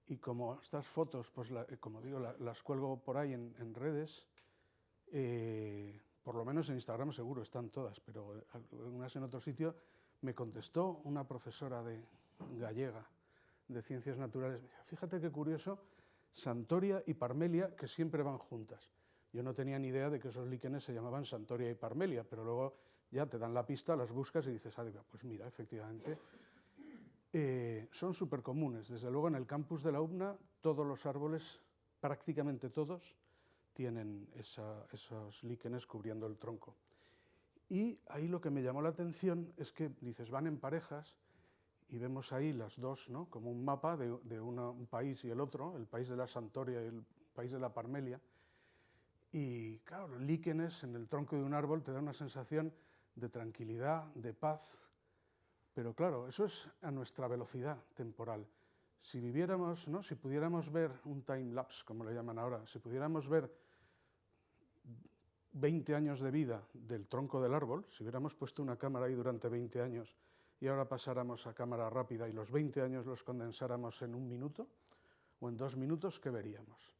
y como estas fotos, pues como digo, las cuelgo por ahí en redes, por lo menos en Instagram seguro están todas, pero algunas en otro sitio, me contestó una profesora gallega de Ciencias Naturales, me decía, fíjate qué curioso, Santoria y Parmelia, que siempre van juntas. Yo no tenía ni idea de que esos líquenes se llamaban Santoria y Parmelia, pero luego ya te dan la pista, las buscas y dices, pues mira, efectivamente, son súper comunes. Desde luego en el campus de la UBNA todos los árboles, prácticamente todos, tienen esos líquenes cubriendo el tronco. Y ahí lo que me llamó la atención es que, dices, van en parejas y vemos ahí las dos, ¿no? Como un mapa de un país y el otro, el país de la Santoria y el país de la Parmelia. Y claro, los líquenes en el tronco de un árbol te dan una sensación de tranquilidad, de paz, pero claro, eso es a nuestra velocidad temporal. Si viviéramos, ¿no? Si pudiéramos ver un time lapse, como le llaman ahora, si pudiéramos ver 20 años de vida del tronco del árbol, si hubiéramos puesto una cámara ahí durante 20 años y ahora pasáramos a cámara rápida y los 20 años los condensáramos en 1 minuto o en 2 minutos, ¿qué veríamos?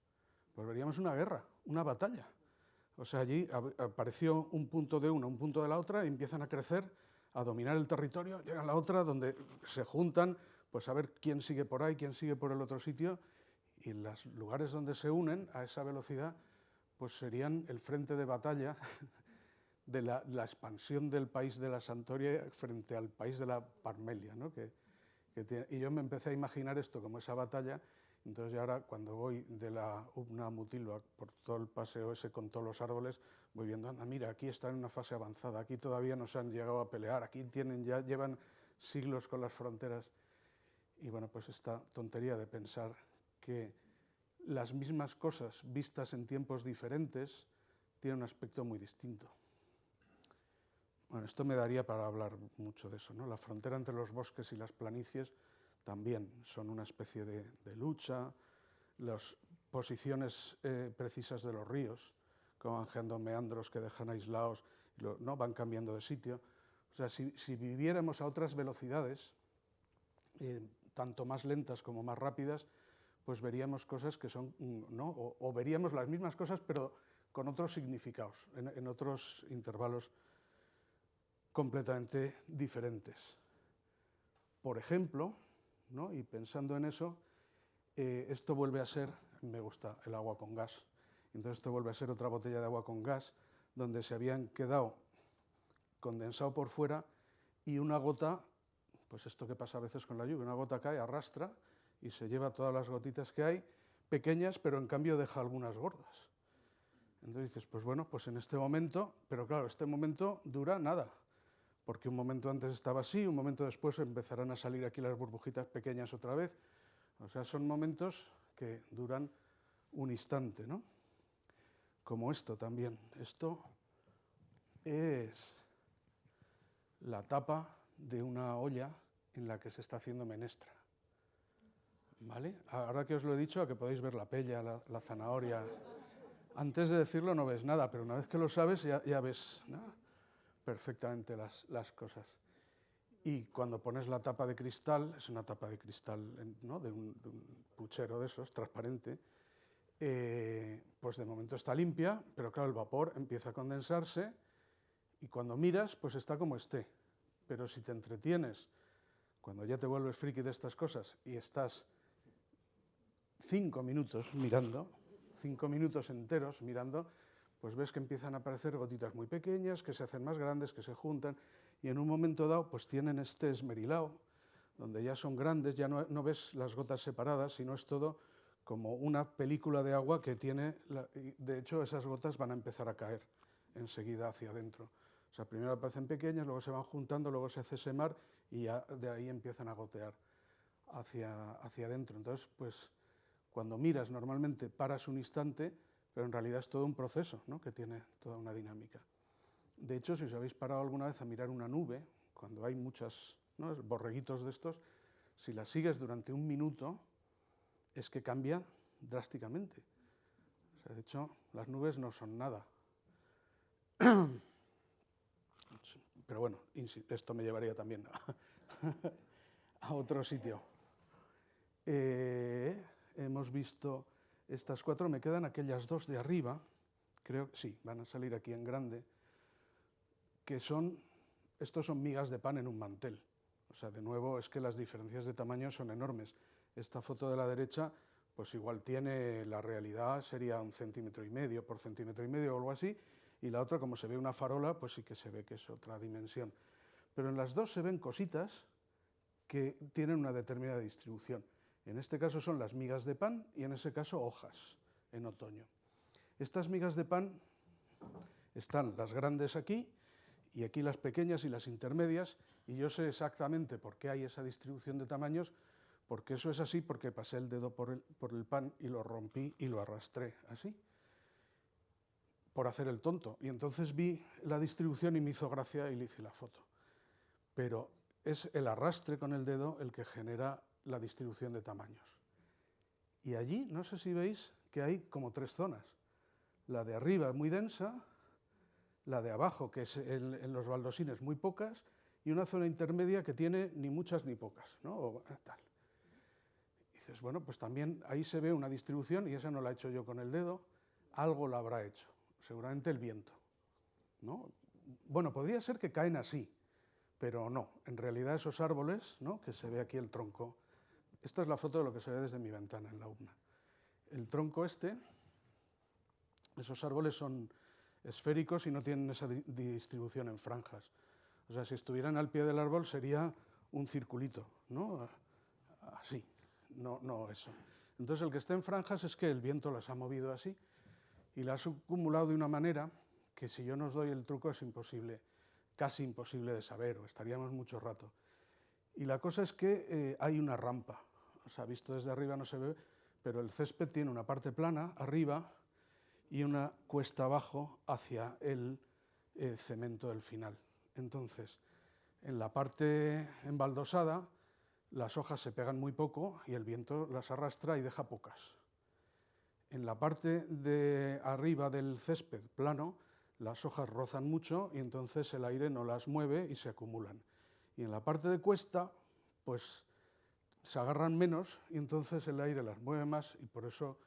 Pues veríamos una guerra, una batalla. O sea, allí apareció un punto de una, un punto de la otra, y empiezan a crecer, a dominar el territorio, llegan a la otra, donde se juntan, pues a ver quién sigue por ahí, quién sigue por el otro sitio, y los lugares donde se unen a esa velocidad, pues serían el frente de batalla de la expansión del país de la Santoria frente al país de la Parmelia, ¿no? Y yo me empecé a imaginar esto como esa batalla. Entonces ya ahora cuando voy de la UBNA a Mutilva por todo el paseo ese con todos los árboles, voy viendo, anda, mira, aquí están en una fase avanzada, aquí todavía no se han llegado a pelear, aquí llevan siglos con las fronteras. Y bueno, pues esta tontería de pensar que las mismas cosas vistas en tiempos diferentes tienen un aspecto muy distinto. Bueno, esto me daría para hablar mucho de eso, ¿no? La frontera entre los bosques y las planicies también son una especie de lucha, las posiciones precisas de los ríos, como van generando meandros que dejan aislados, ¿no? Van cambiando de sitio. O sea, si viviéramos a otras velocidades, tanto más lentas como más rápidas, pues veríamos cosas que son, ¿no? O veríamos las mismas cosas, pero con otros significados, en otros intervalos completamente diferentes. Por ejemplo, ¿no? Y pensando en eso, esto vuelve a ser, me gusta el agua con gas, entonces esto vuelve a ser otra botella de agua con gas, donde se habían quedado condensado por fuera y una gota, pues esto que pasa a veces con la lluvia, una gota cae, arrastra y se lleva todas las gotitas que hay, pequeñas, pero en cambio deja algunas gordas. Entonces dices, pues bueno, pues en este momento, pero claro, este momento dura nada, porque un momento antes estaba así, un momento después empezarán a salir aquí las burbujitas pequeñas otra vez. O sea, son momentos que duran un instante, ¿no? Como esto también. Esto es la tapa de una olla en la que se está haciendo menestra. ¿Vale? Ahora que os lo he dicho, a que podéis ver la pella, la zanahoria. Antes de decirlo no ves nada, pero una vez que lo sabes ya ves, ¿no? Perfectamente las cosas. Y cuando pones la tapa de cristal, es una tapa de cristal, ¿no? de un puchero de esos, transparente, pues de momento está limpia, pero claro, el vapor empieza a condensarse y cuando miras, pues está como esté. Pero si te entretienes, cuando ya te vuelves friki de estas cosas y estás 5 minutos mirando, 5 minutos enteros mirando, pues ves que empiezan a aparecer gotitas muy pequeñas, que se hacen más grandes, que se juntan, y en un momento dado pues tienen este esmerilado, donde ya son grandes, ya no ves las gotas separadas, sino es todo como una película de agua que tiene, de hecho esas gotas van a empezar a caer enseguida hacia adentro. O sea, primero aparecen pequeñas, luego se van juntando, luego se hace ese mar y ya de ahí empiezan a gotear hacia adentro. Entonces, pues cuando miras normalmente paras un instante, pero en realidad es todo un proceso, ¿no?, que tiene toda una dinámica. De hecho, si os habéis parado alguna vez a mirar una nube, cuando hay muchos, ¿no?, borreguitos de estos, si las sigues durante 1 minuto, es que cambia drásticamente. O sea, de hecho, las nubes no son nada. Pero bueno, esto me llevaría también a otro sitio. Hemos visto estas 4, me quedan aquellas 2 de arriba, creo que sí, van a salir aquí en grande, que estos son migas de pan en un mantel. O sea, de nuevo, es que las diferencias de tamaño son enormes. Esta foto de la derecha, pues igual tiene, la realidad sería 1,5 centímetros por 1,5 centímetros o algo así, y la otra, como se ve una farola, pues sí que se ve que es otra dimensión. Pero en las 2 se ven cositas que tienen una determinada distribución. En este caso son las migas de pan y en ese caso hojas en otoño. Estas migas de pan están las grandes aquí y aquí las pequeñas y las intermedias, y yo sé exactamente por qué hay esa distribución de tamaños, porque eso es así, porque pasé el dedo por el pan y lo rompí y lo arrastré así, por hacer el tonto. Y entonces vi la distribución y me hizo gracia y le hice la foto. Pero es el arrastre con el dedo el que genera la distribución de tamaños. Y allí, no sé si veis que hay como 3 zonas. La de arriba muy densa, la de abajo, que es en los baldosines muy pocas, y una zona intermedia que tiene ni muchas ni pocas, ¿no? O tal. Y dices, bueno, pues también ahí se ve una distribución, y esa no la he hecho yo con el dedo, algo la habrá hecho, seguramente el viento, ¿no? Bueno, podría ser que caen así, pero no, en realidad esos árboles, ¿no?, que se ve aquí el tronco. Esta es la foto de lo que se ve desde mi ventana en la UBNA. El tronco esos árboles son esféricos y no tienen esa distribución en franjas. O sea, si estuvieran al pie del árbol sería un circulito, ¿no? Así, no eso. Entonces el que está en franjas es que el viento las ha movido así y las ha acumulado de una manera que si yo no os doy el truco es imposible, casi imposible de saber, o estaríamos mucho rato. Y la cosa es que hay una rampa. O sea, visto desde arriba no se ve, pero el césped tiene una parte plana arriba y una cuesta abajo hacia el cemento del final. Entonces, en la parte embaldosada, las hojas se pegan muy poco y el viento las arrastra y deja pocas. En la parte de arriba del césped plano, las hojas rozan mucho y entonces el aire no las mueve y se acumulan. Y en la parte de cuesta, pues se agarran menos y entonces el aire las mueve más y por eso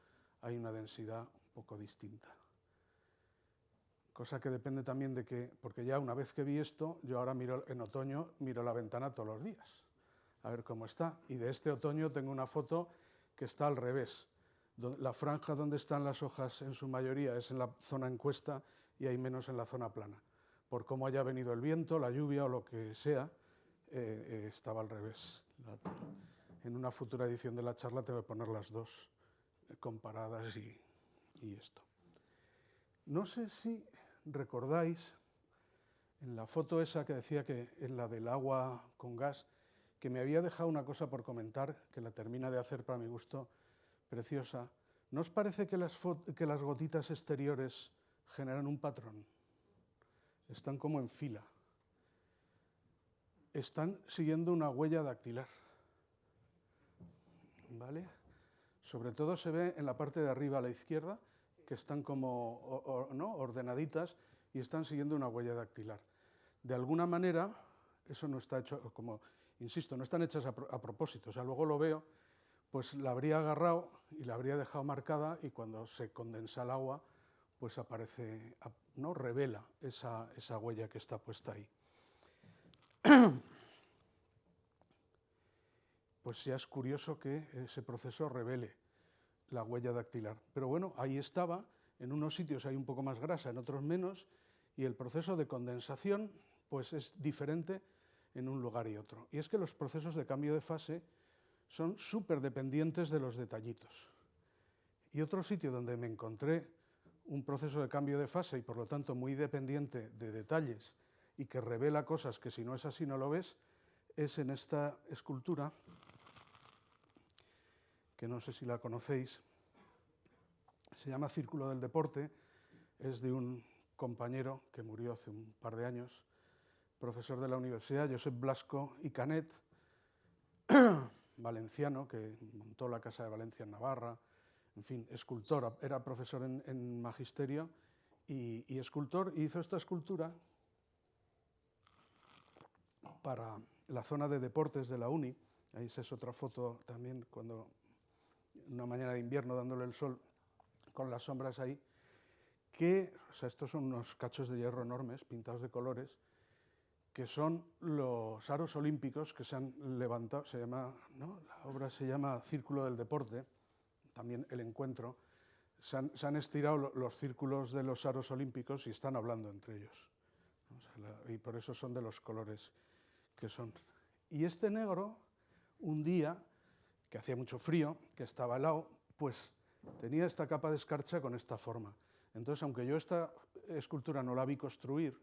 hay una densidad un poco distinta. Cosa que depende también de que, porque ya una vez que vi esto, yo ahora en otoño miro la ventana todos los días, a ver cómo está. Y de este otoño tengo una foto que está al revés. La franja donde están las hojas en su mayoría es en la zona en cuesta y hay menos en la zona plana. Por cómo haya venido el viento, la lluvia o lo que sea, estaba al revés. En una futura edición de la charla te voy a poner las 2 comparadas y esto. No sé si recordáis en la foto esa que decía que en la del agua con gas, que me había dejado una cosa por comentar, que la termina de hacer para mi gusto preciosa. ¿No os parece que las gotitas exteriores generan un patrón? Están como en fila. Están siguiendo una huella dactilar. ¿Vale? Sobre todo se ve en la parte de arriba a la izquierda, que están como ordenaditas y están siguiendo una huella dactilar. De alguna manera, eso no está hecho, como insisto, no están hechas a propósito. O sea, luego lo veo pues la habría agarrado y la habría dejado marcada, y cuando se condensa el agua, pues aparece, ¿no? Revela esa huella que está puesta ahí. Pues ya es curioso que ese proceso revele la huella dactilar. Pero bueno, ahí estaba, en unos sitios hay un poco más grasa, en otros menos, y el proceso de condensación pues es diferente en un lugar y otro. Y es que los procesos de cambio de fase son súper dependientes de los detallitos. Y otro sitio donde me encontré un proceso de cambio de fase y por lo tanto muy dependiente de detalles y que revela cosas que si no es así no lo ves, es en esta escultura, que no sé si la conocéis, se llama Círculo del Deporte, es de un compañero que murió hace un par de años, profesor de la universidad, Josep Blasco y Canet, valenciano, que montó la Casa de Valencia en Navarra, en fin, escultor, era profesor en magisterio y escultor, y hizo esta escultura para la zona de deportes de la Uni. Ahí es otra foto también, cuando una mañana de invierno dándole el sol con las sombras ahí, que, o sea, estos son unos cachos de hierro enormes, pintados de colores, que son los aros olímpicos que se han levantado, se llama, ¿no? La obra se llama Círculo del Deporte, también el encuentro, se han estirado los círculos de los aros olímpicos y están hablando entre ellos. O sea, y por eso son de los colores que son. Y este negro, un día, que hacía mucho frío, que estaba helado, pues tenía esta capa de escarcha con esta forma. Entonces, aunque yo esta escultura no la vi construir,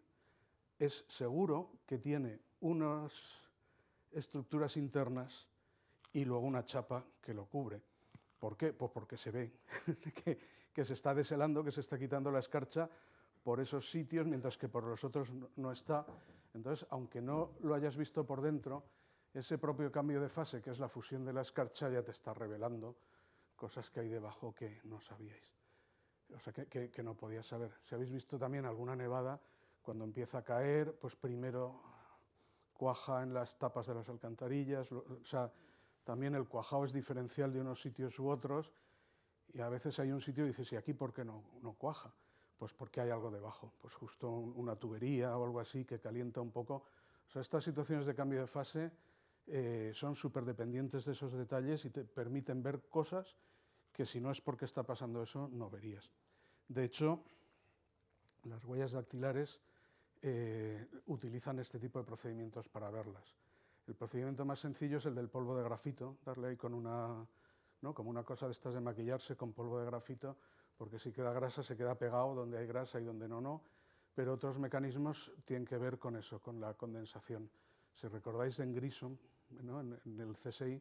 es seguro que tiene unas estructuras internas y luego una chapa que lo cubre. ¿Por qué? Pues porque se ve que se está deshelando, que se está quitando la escarcha por esos sitios, mientras que por los otros no está. Entonces, aunque no lo hayas visto por dentro, ese propio cambio de fase, que es la fusión de la escarcha, ya te está revelando cosas que hay debajo que no sabíais. O sea, que no podías saber. Si habéis visto también alguna nevada, cuando empieza a caer, pues primero cuaja en las tapas de las alcantarillas, o sea, también el cuajado es diferencial de unos sitios u otros, y a veces hay un sitio y dices, ¿y aquí por qué no cuaja? Pues porque hay algo debajo, pues justo una tubería o algo así que calienta un poco. O sea, estas situaciones de cambio de fase son súper dependientes de esos detalles y te permiten ver cosas que si no es porque está pasando eso, no verías. De hecho, las huellas dactilares utilizan este tipo de procedimientos para verlas. El procedimiento más sencillo es el del polvo de grafito, darle ahí con una, ¿no? Como una cosa de estas de maquillarse con polvo de grafito, porque si queda grasa se queda pegado donde hay grasa y donde no. Pero otros mecanismos tienen que ver con eso, con la condensación. Si recordáis en Grissom, ¿no? en el CSI,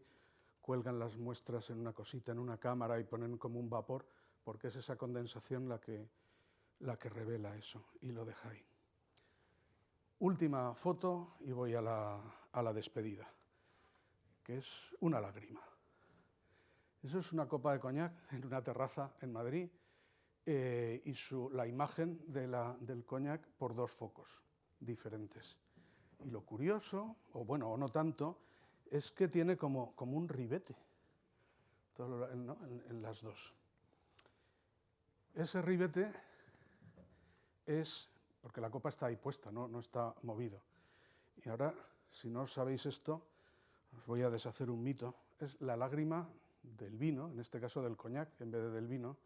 cuelgan las muestras en una cosita, en una cámara y ponen como un vapor, porque es esa condensación la que revela eso y lo deja ahí. Última foto y voy a la despedida, que es una lágrima. Eso es una copa de coñac en una terraza en Madrid y la imagen del coñac por dos focos diferentes. Y lo curioso, o bueno, o no tanto, es que tiene como un ribete ¿no? en las dos. Ese ribete es, porque la copa está ahí puesta, no está movido. Y ahora, si no sabéis esto, os voy a deshacer un mito. Es la lágrima del vino, en este caso del coñac en vez de del vino,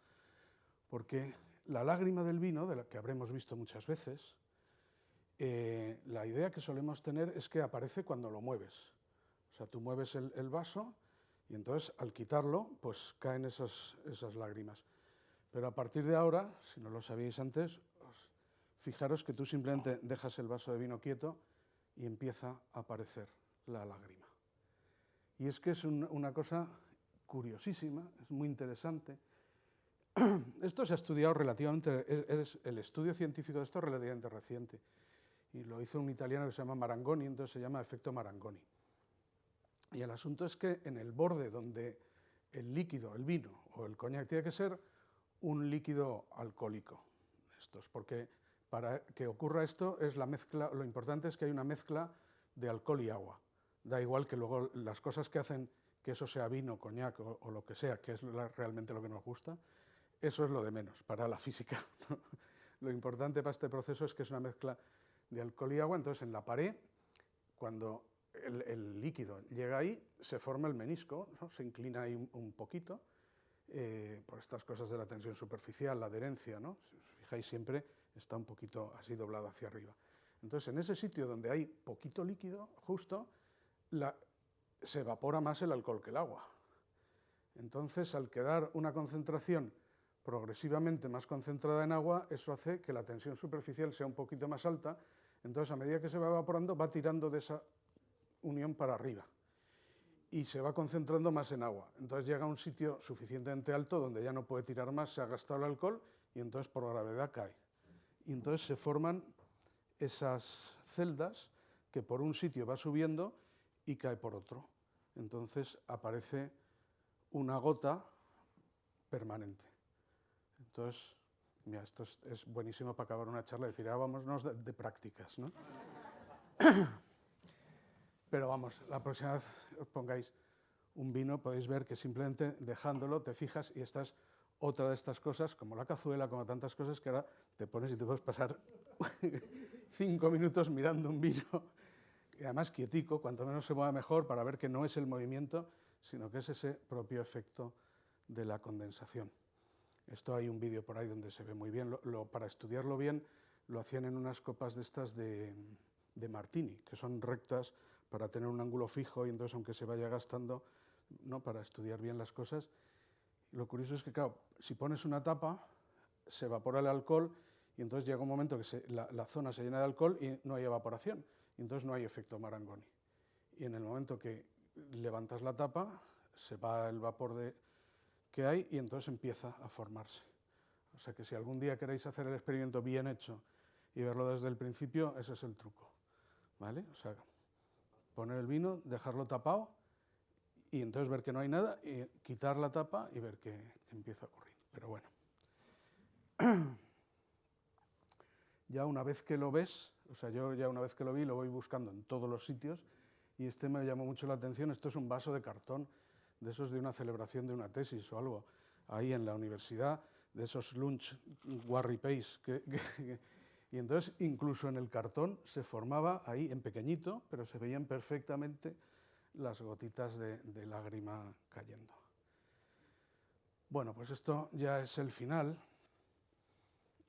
porque la lágrima del vino, de la que habremos visto muchas veces, la idea que solemos tener es que aparece cuando lo mueves. O sea, tú mueves el vaso y entonces al quitarlo, pues caen esas lágrimas. Pero a partir de ahora, si no lo sabíais antes, fijaros que tú simplemente dejas el vaso de vino quieto y empieza a aparecer la lágrima. Y es que es una cosa curiosísima, es muy interesante. Esto se ha estudiado relativamente, el estudio científico de esto es relativamente reciente. Y lo hizo un italiano que se llama Marangoni, entonces se llama efecto Marangoni. Y el asunto es que en el borde donde el líquido, el vino o el coñac tiene que ser un líquido alcohólico. Porque para que ocurra esto es la mezcla, lo importante es que hay una mezcla de alcohol y agua. Da igual que luego las cosas que hacen que eso sea vino, coñac o lo que sea, que es realmente lo que nos gusta, eso es lo de menos para la física, ¿no? Lo importante para este proceso es que es una mezcla de alcohol y agua, entonces en la pared, cuando el líquido llega ahí, se forma el menisco, ¿no? Se inclina ahí un poquito, por estas cosas de la tensión superficial, la adherencia, ¿no? Si os fijáis siempre está un poquito así doblado hacia arriba. Entonces en ese sitio donde hay poquito líquido, justo, se evapora más el alcohol que el agua. Entonces al quedar una concentración progresivamente más concentrada en agua, eso hace que la tensión superficial sea un poquito más alta, entonces a medida que se va evaporando va tirando de esa unión para arriba y se va concentrando más en agua. Entonces llega a un sitio suficientemente alto donde ya no puede tirar más, se ha gastado el alcohol y entonces por gravedad cae. Y entonces se forman esas celdas que por un sitio va subiendo y cae por otro. Entonces aparece una gota permanente. Entonces, mira, esto es buenísimo para acabar una charla y decir, vámonos de prácticas, ¿no? Pero vamos, la próxima vez os pongáis un vino, podéis ver que simplemente dejándolo te fijas y esta es otra de estas cosas, como la cazuela, como tantas cosas, que ahora te pones y te puedes pasar 5 minutos mirando un vino, y además quietico, cuanto menos se mueva mejor, para ver que no es el movimiento, sino que es ese propio efecto de la condensación. Esto hay un vídeo por ahí donde se ve muy bien. Para estudiarlo bien lo hacían en unas copas de estas de martini, que son rectas para tener un ángulo fijo y entonces aunque se vaya gastando, ¿no? Para estudiar bien las cosas. Lo curioso es que, claro, si pones una tapa, se evapora el alcohol y entonces llega un momento que la zona se llena de alcohol y no hay evaporación, y entonces no hay efecto Marangoni. Y en el momento que levantas la tapa, se va el vapor que hay y entonces empieza a formarse. O sea que si algún día queréis hacer el experimento bien hecho y verlo desde el principio, ese es el truco, ¿vale? O sea, poner el vino, dejarlo tapado y entonces ver que no hay nada y quitar la tapa y ver que empieza a ocurrir. Pero bueno. Ya una vez que lo ves, o sea, yo ya una vez que lo vi, lo voy buscando en todos los sitios y este me llamó mucho la atención. Esto es un vaso de cartón, de esos de una celebración de una tesis o algo, ahí en la universidad, de esos lunch Warry Pace. Y entonces incluso en el cartón se formaba ahí en pequeñito, pero se veían perfectamente las gotitas de lágrima cayendo. Bueno, pues esto ya es el final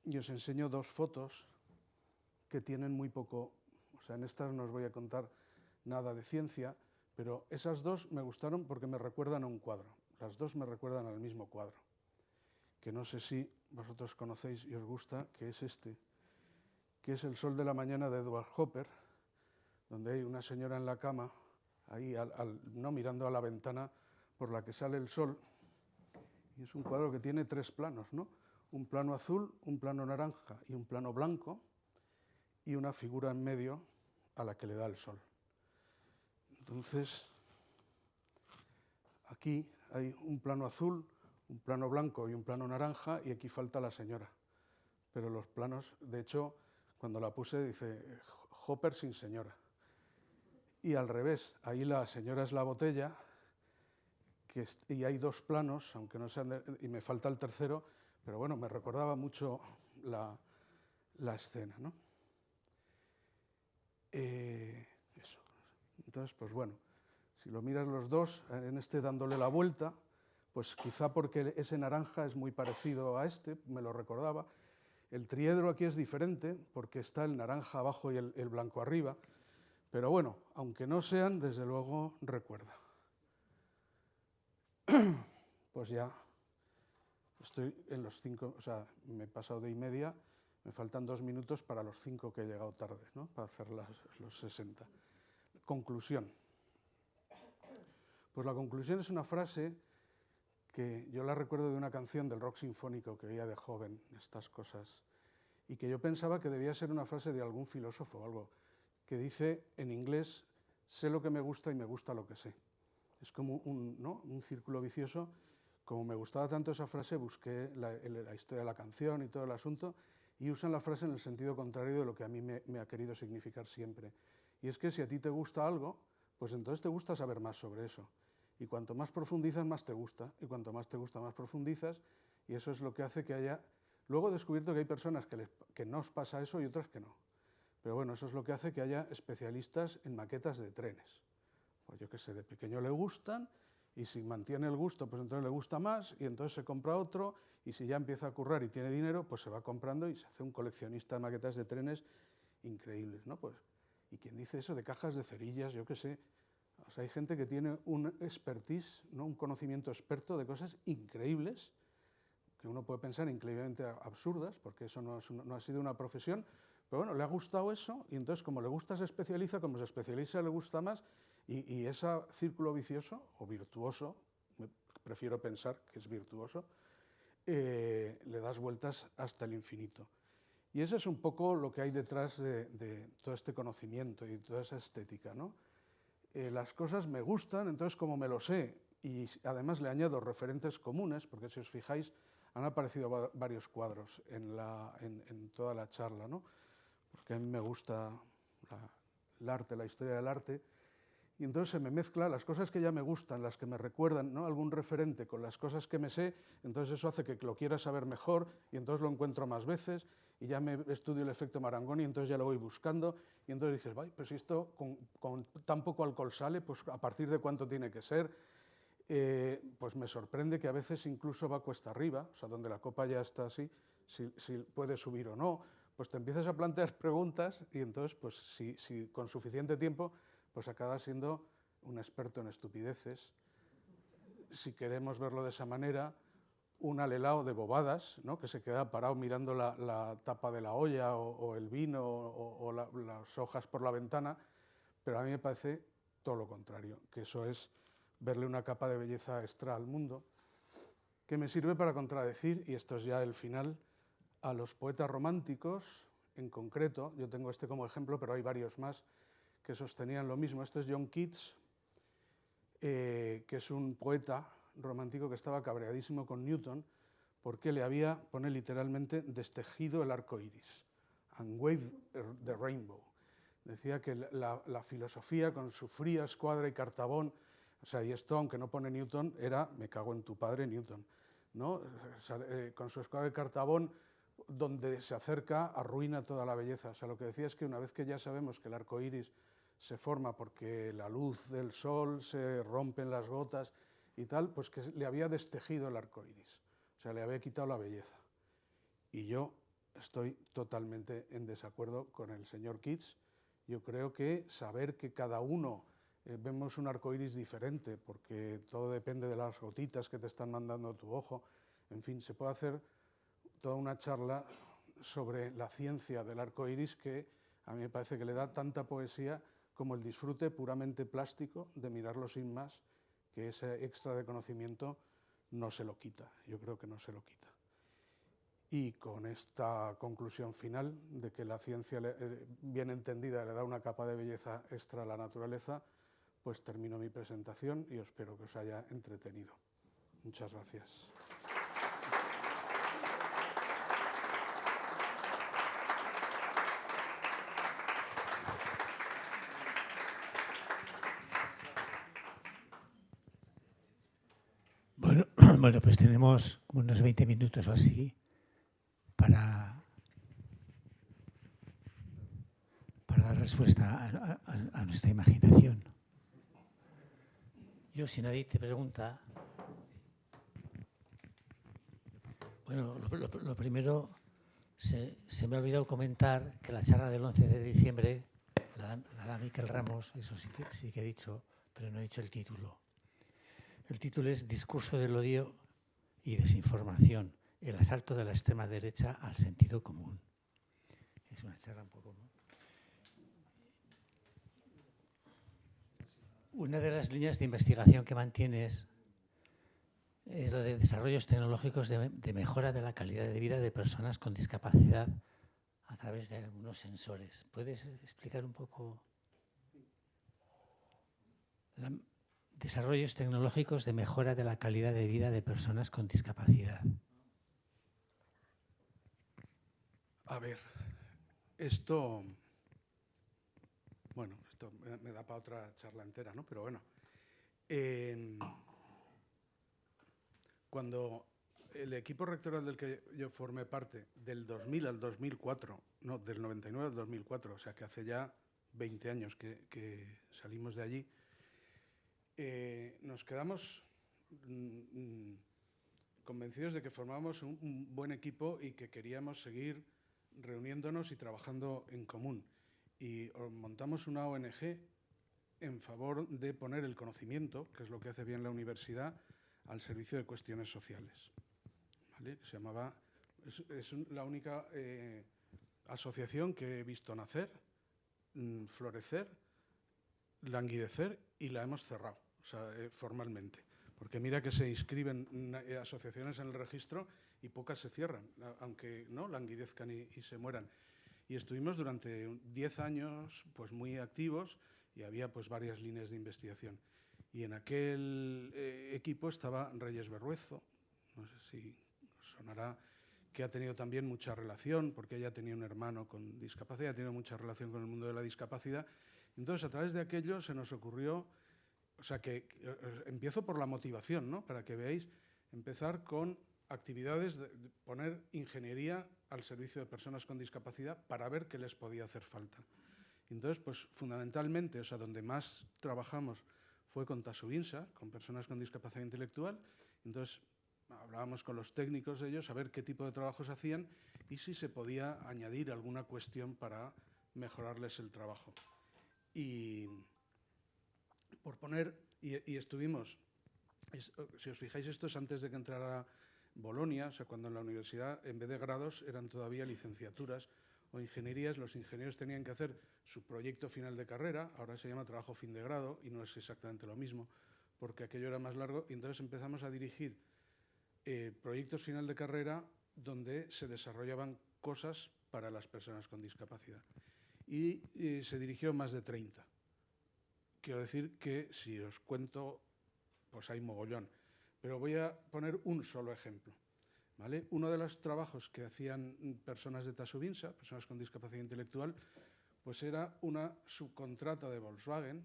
y os enseño 2 fotos que tienen muy poco, o sea, en estas no os voy a contar nada de ciencia, pero esas 2 me gustaron porque me recuerdan a un cuadro. Las 2 me recuerdan al mismo cuadro, que no sé si vosotros conocéis y os gusta, que es este, que es El sol de la mañana de Edward Hopper, donde hay una señora en la cama, ahí no mirando a la ventana por la que sale el sol, y es un cuadro que tiene 3 planos, ¿no? Un plano azul, un plano naranja y un plano blanco, y una figura en medio a la que le da el sol. Entonces, aquí hay un plano azul, un plano blanco y un plano naranja, y aquí falta la señora. Pero los planos, de hecho, cuando la puse dice Hopper sin señora. Y al revés, ahí la señora es la botella, y hay 2 planos, aunque no sean y me falta el tercero, pero bueno, me recordaba mucho la escena, ¿no? Eso. Entonces, pues bueno, si lo miras los 2, en este dándole la vuelta, pues quizá porque ese naranja es muy parecido a este, me lo recordaba. El triedro aquí es diferente, porque está el naranja abajo y el blanco arriba, pero bueno, aunque no sean, desde luego recuerda. Pues ya estoy en los 5, o sea, me he pasado de 1:30, me faltan 2 minutos para los 5 que he llegado tarde, ¿no? Para hacer los 60. Conclusión. Pues la conclusión es una frase que yo la recuerdo de una canción del rock sinfónico que oía de joven, estas cosas, y que yo pensaba que debía ser una frase de algún filósofo o algo, que dice en inglés, sé lo que me gusta y me gusta lo que sé. Es como un círculo vicioso. Como me gustaba tanto esa frase, busqué la historia de la canción y todo el asunto, y usan la frase en el sentido contrario de lo que a mí me ha querido significar siempre. Y es que si a ti te gusta algo, pues entonces te gusta saber más sobre eso. Y cuanto más profundizas, más te gusta. Y cuanto más te gusta, más profundizas. Y eso es lo que hace que haya... Luego he descubierto que hay personas que no os pasa eso y otras que no. Pero bueno, eso es lo que hace que haya especialistas en maquetas de trenes. Pues yo qué sé, de pequeño le gustan, y si mantiene el gusto, pues entonces le gusta más, y entonces se compra otro, y si ya empieza a currar y tiene dinero, pues se va comprando y se hace un coleccionista de maquetas de trenes increíbles, ¿no? Pues, ¿y quién dice eso de cajas de cerillas? Yo qué sé. O sea, hay gente que tiene un expertise, ¿no? Un conocimiento experto de cosas increíbles, que uno puede pensar increíblemente absurdas, porque eso no ha sido una profesión, pero bueno, le ha gustado eso, y entonces como le gusta se especializa, como se especializa le gusta más, y ese círculo vicioso, o virtuoso, prefiero pensar que es virtuoso, le das vueltas hasta el infinito. Y eso es un poco lo que hay detrás de todo este conocimiento y toda esa estética, ¿no? Las cosas me gustan, entonces como me lo sé, y además le añado referentes comunes, porque si os fijáis, han aparecido varios cuadros en toda la charla, ¿no? Porque a mí me gusta el arte, la historia del arte, y entonces se me mezcla las cosas que ya me gustan, las que me recuerdan, ¿no? Algún referente con las cosas que me sé, entonces eso hace que lo quiera saber mejor, y entonces lo encuentro más veces, y ya me estudio el efecto Marangoni, y entonces ya lo voy buscando, y entonces dices, vaya, pues si esto con tan poco alcohol sale, pues a partir de cuánto tiene que ser. Pues me sorprende que a veces incluso va cuesta arriba, o sea, donde la copa ya está así, si puede subir o no, pues te empiezas a plantear preguntas, y entonces, pues si con suficiente tiempo, pues acabas siendo un experto en estupideces. Si queremos verlo de esa manera, un alelao de bobadas, ¿no? Que se queda parado mirando la tapa de la olla o el vino o las hojas por la ventana, pero a mí me parece todo lo contrario, que eso es verle una capa de belleza extra al mundo, que me sirve para contradecir, y esto es ya el final, a los poetas románticos, en concreto, yo tengo este como ejemplo, pero hay varios más que sostenían lo mismo. Este es John Keats, que es un poeta romántico que estaba cabreadísimo con Newton porque le había, pone literalmente, destejido el arco iris, and waved the rainbow. Decía que la filosofía con su fría escuadra y cartabón, o sea, y esto, aunque no pone Newton, era me cago en tu padre Newton, ¿no? Con su escuadra y cartabón, donde se acerca, arruina toda la belleza. O sea, lo que decía es que una vez que ya sabemos que el arco iris se forma porque la luz del sol se rompen las gotas y tal, pues que le había destejido el arco iris, o sea, le había quitado la belleza. Y yo estoy totalmente en desacuerdo con el señor Keats. Yo creo que saber que cada uno vemos un arco iris diferente, porque todo depende de las gotitas que te están mandando tu ojo, en fin, se puede hacer toda una charla sobre la ciencia del arco iris que a mí me parece que le da tanta poesía como el disfrute puramente plástico de mirarlo sin más, que ese extra de conocimiento no se lo quita, yo creo que no se lo quita. Y con esta conclusión final de que la ciencia bien entendida le da una capa de belleza extra a la naturaleza, pues termino mi presentación y espero que os haya entretenido. Muchas gracias. Bueno, pues tenemos unos 20 minutos o así para dar respuesta a nuestra imaginación. Yo, si nadie te pregunta, bueno, lo primero, se me ha olvidado comentar que la charla del 11 de diciembre la da Miquel Ramos, eso sí que he dicho, pero no he dicho el título. El título es Discurso del odio y desinformación, el asalto de la extrema derecha al sentido común. Es una charla un poco... Una de las líneas de investigación que mantienes es la de desarrollos tecnológicos de mejora de la calidad de vida de personas con discapacidad a través de unos sensores. ¿Puedes explicar un poco? Desarrollos tecnológicos de mejora de la calidad de vida de personas con discapacidad. A ver, esto... Bueno, esto me da para otra charla entera, ¿no? Pero bueno, Cuando el equipo rectoral del que yo formé parte, del 2000 al 2004, no, del 99 al 2004, o sea que hace ya 20 años que salimos de allí, nos quedamos convencidos de que formábamos un buen equipo y que queríamos seguir reuniéndonos y trabajando en común. Y montamos una ONG en favor de poner el conocimiento, que es lo que hace bien la universidad, al servicio de cuestiones sociales. ¿Vale? Se llamaba, es la única asociación que he visto nacer, florecer, languidecer, y la hemos cerrado, o sea, formalmente. Porque mira que se inscriben asociaciones en el registro y pocas se cierran, aunque no languidezcan y se mueran. Y estuvimos durante 10 años pues, muy activos y había pues, varias líneas de investigación. Y en aquel equipo estaba Reyes Berruezo, no sé si os sonará, que ha tenido también mucha relación, porque ella tenía un hermano con discapacidad, ha tenido mucha relación con el mundo de la discapacidad. Entonces, a través de aquello se nos ocurrió, o sea, que empiezo por la motivación, ¿no? Para que veáis, empezar con actividades de poner ingeniería al servicio de personas con discapacidad para ver qué les podía hacer falta. Entonces, pues fundamentalmente, o sea, donde más trabajamos fue con Tasubinsa, con personas con discapacidad intelectual. Entonces, hablábamos con los técnicos de ellos a ver qué tipo de trabajos hacían y si se podía añadir alguna cuestión para mejorarles el trabajo. Y por poner, y estuvimos, si os fijáis, esto es antes de que entrara Bolonia, o sea, cuando en la universidad, en vez de grados, eran todavía licenciaturas o ingenierías. Los ingenieros tenían que hacer su proyecto final de carrera, ahora se llama trabajo fin de grado, y no es exactamente lo mismo, porque aquello era más largo, y entonces empezamos a dirigir proyectos final de carrera donde se desarrollaban cosas para las personas con discapacidad. Y se dirigió más de 30. Quiero decir que si os cuento, pues hay mogollón. Pero voy a poner un solo ejemplo. ¿Vale? Uno de los trabajos que hacían personas de Tasubinsa, personas con discapacidad intelectual, pues era una subcontrata de Volkswagen,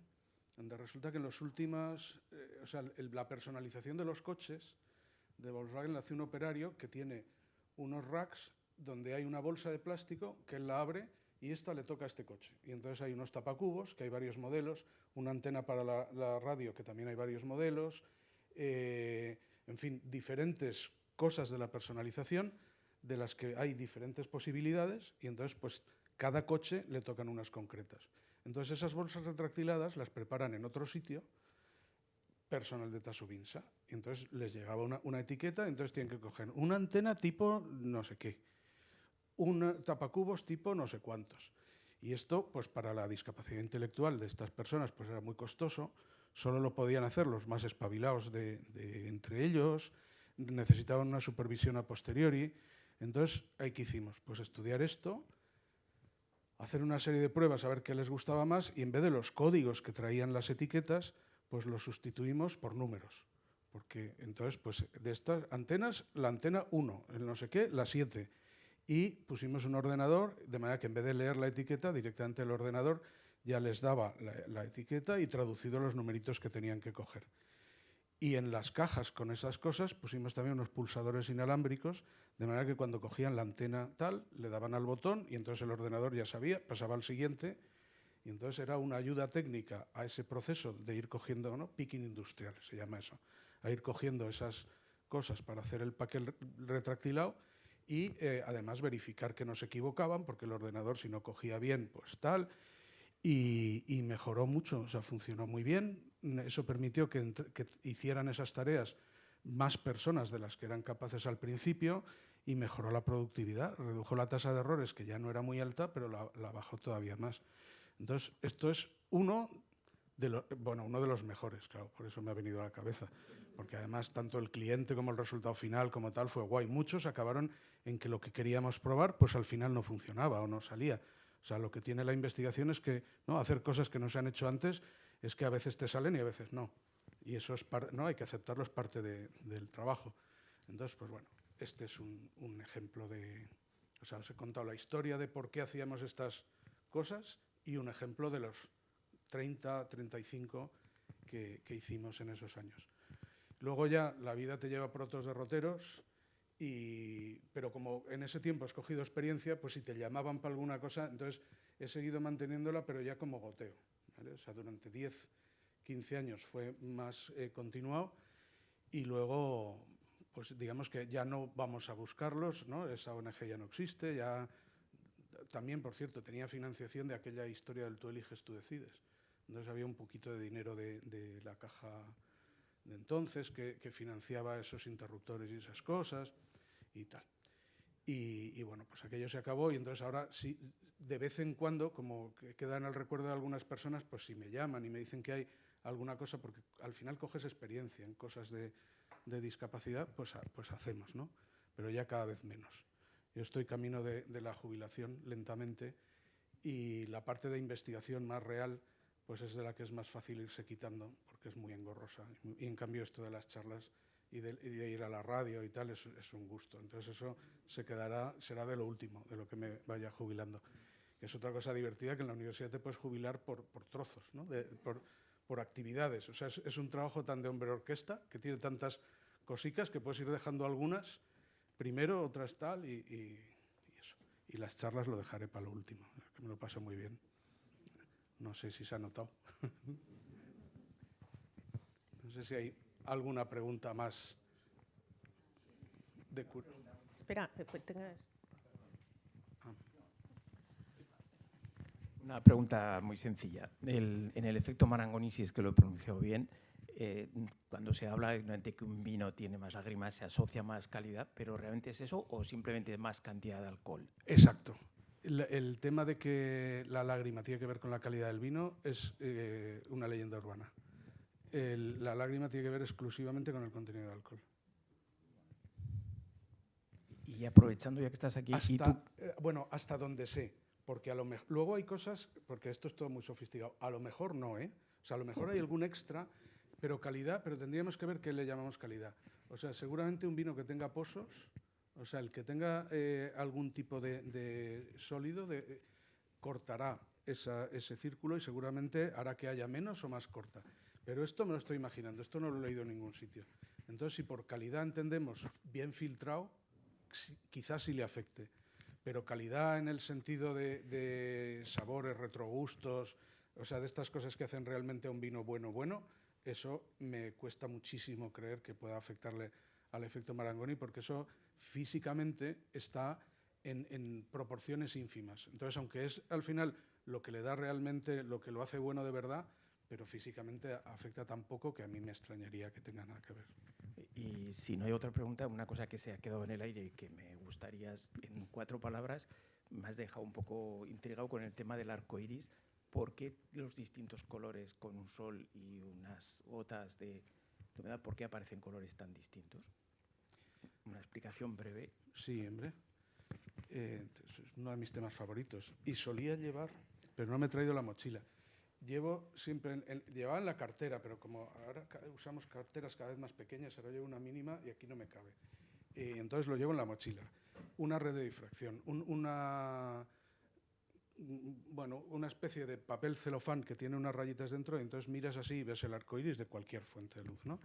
donde resulta que en los últimos, o sea, la personalización de los coches de Volkswagen la hace un operario que tiene unos racks donde hay una bolsa de plástico que él la abre y esta le toca a este coche. Y entonces hay unos tapacubos, que hay varios modelos, una antena para la radio, que también hay varios modelos, en fin, diferentes cosas de la personalización de las que hay diferentes posibilidades y entonces pues cada coche le tocan unas concretas. Entonces esas bolsas retractiladas las preparan en otro sitio, personal de Tasubinsa, y entonces les llegaba una etiqueta, entonces tienen que coger una antena tipo no sé qué, un tapacubos tipo no sé cuántos. Y esto, pues para la discapacidad intelectual de estas personas, pues era muy costoso, solo lo podían hacer los más espabilados de entre ellos, necesitaban una supervisión a posteriori. Entonces, ¿qué hicimos? Pues estudiar esto, hacer una serie de pruebas a ver qué les gustaba más y en vez de los códigos que traían las etiquetas, pues los sustituimos por números. Porque entonces, pues de estas antenas, la antena 1, el no sé qué, la 7. Y pusimos un ordenador, de manera que en vez de leer la etiqueta, directamente el ordenador ya les daba la etiqueta y traducido los numeritos que tenían que coger. Y en las cajas con esas cosas pusimos también unos pulsadores inalámbricos, de manera que cuando cogían la antena tal, le daban al botón y entonces el ordenador ya sabía, pasaba al siguiente, y entonces era una ayuda técnica a ese proceso de ir cogiendo, ¿no? Picking industrial se llama eso, a ir cogiendo esas cosas para hacer el paquete retractilado y además verificar que no se equivocaban, porque el ordenador si no cogía bien, pues tal, y mejoró mucho, o sea, funcionó muy bien. Eso permitió que hicieran esas tareas más personas de las que eran capaces al principio y mejoró la productividad, redujo la tasa de errores, que ya no era muy alta, pero la bajó todavía más. Entonces, esto es uno de los mejores, claro, por eso me ha venido a la cabeza, porque además tanto el cliente como el resultado final como tal fue guay. Muchos acabaron en que lo que queríamos probar, pues al final no funcionaba o no salía. O sea, lo que tiene la investigación es que ¿no? Hacer cosas que no se han hecho antes es que a veces te salen y a veces no. Y eso es no hay que aceptarlo, es parte del trabajo. Entonces, pues bueno, este es un ejemplo de... O sea, os he contado la historia de por qué hacíamos estas cosas y un ejemplo de los 30, 35 que hicimos en esos años. Luego ya la vida te lleva por otros derroteros, pero como en ese tiempo has cogido experiencia, pues si te llamaban para alguna cosa, entonces he seguido manteniéndola, pero ya como goteo, ¿vale? O sea, durante 10, 15 años fue más continuado, y luego, pues digamos que ya no vamos a buscarlos, ¿no? Esa ONG ya no existe, ya... También, por cierto, tenía financiación de aquella historia del tú eliges, tú decides. Entonces había un poquito de dinero de la caja de entonces que financiaba esos interruptores y esas cosas y tal. Y bueno, pues aquello se acabó, y entonces ahora sí, de vez en cuando, como que queda en el recuerdo de algunas personas, pues si me llaman y me dicen que hay alguna cosa, porque al final coges experiencia en cosas de discapacidad, pues hacemos, ¿no? Pero ya cada vez menos. Yo estoy camino de la jubilación lentamente, y la parte de investigación más real pues es de la que es más fácil irse quitando, porque es muy engorrosa. Y en cambio esto de las charlas y de ir a la radio y tal es un gusto. Entonces eso será de lo último, de lo que me vaya jubilando. Es otra cosa divertida, que en la universidad te puedes jubilar por trozos, ¿no? por actividades. O sea, es un trabajo tan de hombre orquesta, que tiene tantas cositas, que puedes ir dejando algunas primero, otras tal, y eso. Y las charlas lo dejaré para lo último, que me lo paso muy bien. No sé si se ha notado. No sé si hay alguna pregunta más. Espera, después tengas... Una pregunta muy sencilla. En el efecto Marangoni, si es que lo he pronunciado bien, cuando se habla de que un vino tiene más lágrimas, se asocia más calidad, ¿pero realmente es eso o simplemente más cantidad de alcohol? Exacto. El tema de que la lágrima tiene que ver con la calidad del vino es una leyenda urbana. La lágrima tiene que ver exclusivamente con el contenido de alcohol. Y aprovechando ya que estás aquí... Bueno, hasta donde sé. Porque luego hay cosas, porque esto es todo muy sofisticado, a lo mejor no, ¿eh? O sea, a lo mejor hay algún extra, pero calidad, pero tendríamos que ver qué le llamamos calidad. O sea, seguramente un vino que tenga pozos, o sea, el que tenga algún tipo de sólido, cortará ese círculo, y seguramente hará que haya menos o más corta. Pero esto me lo estoy imaginando, esto no lo he leído en ningún sitio. Entonces, si por calidad entendemos bien filtrado, quizás sí le afecte. Pero calidad en el sentido de sabores, retrogustos, o sea, de estas cosas que hacen realmente a un vino bueno, eso me cuesta muchísimo creer que pueda afectarle al efecto Marangoni, porque eso físicamente está en proporciones ínfimas. Entonces, aunque es al final lo que le da realmente, lo que lo hace bueno de verdad, pero físicamente afecta tan poco que a mí me extrañaría que tenga nada que ver. Y si no hay otra pregunta, una cosa que se ha quedado en el aire y que me gustaría, en 4 palabras, me has dejado un poco intrigado con el tema del arco iris. ¿Por qué los distintos colores con un sol y unas gotas de humedad, por qué aparecen colores tan distintos? Una explicación breve. Sí, hombre. Es uno de mis temas favoritos. Y solía llevar, pero no me he traído la mochila. Llevaba en la cartera, pero como ahora usamos carteras cada vez más pequeñas, ahora llevo una mínima y aquí no me cabe. Entonces lo llevo en la mochila. Una red de difracción, una especie de papel celofán que tiene unas rayitas dentro, y entonces miras así y ves el arco iris de cualquier fuente de luz, ¿no?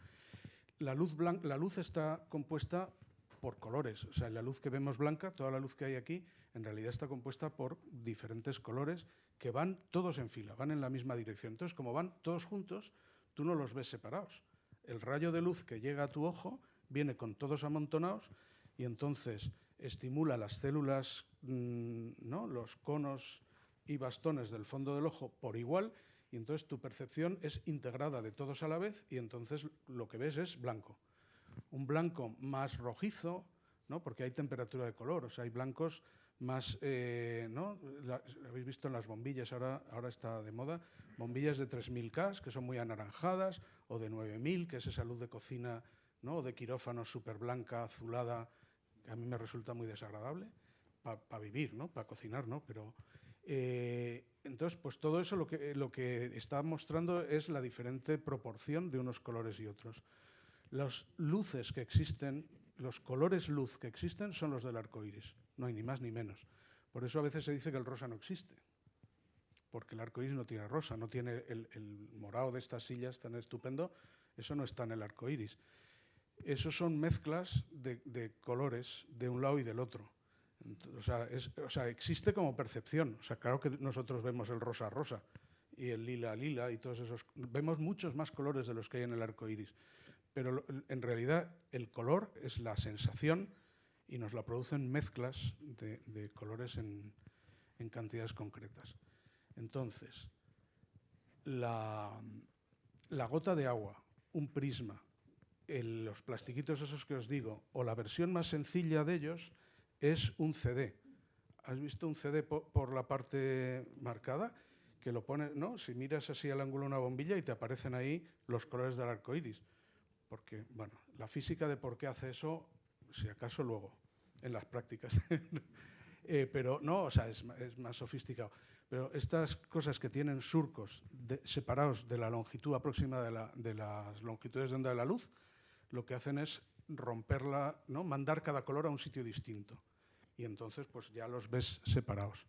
La luz está compuesta por colores. O sea, la luz que vemos blanca, toda la luz que hay aquí, en realidad está compuesta por diferentes colores que van todos en fila, van en la misma dirección. Entonces, como van todos juntos, tú no los ves separados. El rayo de luz que llega a tu ojo viene con todos amontonados, y entonces estimula las células, ¿no?, los conos y bastones del fondo del ojo por igual, y entonces tu percepción es integrada de todos a la vez, y entonces lo que ves es blanco. Un blanco más rojizo, ¿no?, porque hay temperatura de color, o sea, hay blancos más, ¿no? Lo habéis visto en las bombillas, ahora está de moda, bombillas de 3000K, que son muy anaranjadas, o de 9000, que es esa luz de cocina, ¿no?, o de quirófano súper blanca, azulada, que a mí me resulta muy desagradable, para vivir, ¿no?, para cocinar, ¿no? Pero, entonces, pues todo eso lo que está mostrando es la diferente proporción de unos colores y otros. Las luces que existen, los colores luz que existen, son los del arco iris. No hay ni más ni menos. Por eso a veces se dice que el rosa no existe, porque el arco iris no tiene rosa, no tiene el morado de estas sillas tan estupendo, eso no está en el arco iris. Esos son mezclas de colores de un lado y del otro. O sea, existe como percepción. O sea, claro que nosotros vemos el rosa rosa y el lila lila y todos esos. Vemos muchos más colores de los que hay en el arco iris. Pero en realidad el color es la sensación y nos la producen mezclas de colores en cantidades concretas. Entonces, la gota de agua, un prisma, los plastiquitos esos que os digo, o la versión más sencilla de ellos es un CD. ¿Has visto un CD por la parte marcada? Que lo pone, ¿no? Si miras así al ángulo de una bombilla y te aparecen ahí los colores del arco iris. Porque, bueno, la física de por qué hace eso, si acaso luego, en las prácticas. Pero no, o sea, es más sofisticado. Pero estas cosas que tienen surcos separados de la longitud aproximada de las longitudes de onda de la luz, lo que hacen es romperla, ¿no? Mandar cada color a un sitio distinto. Y entonces pues ya los ves separados.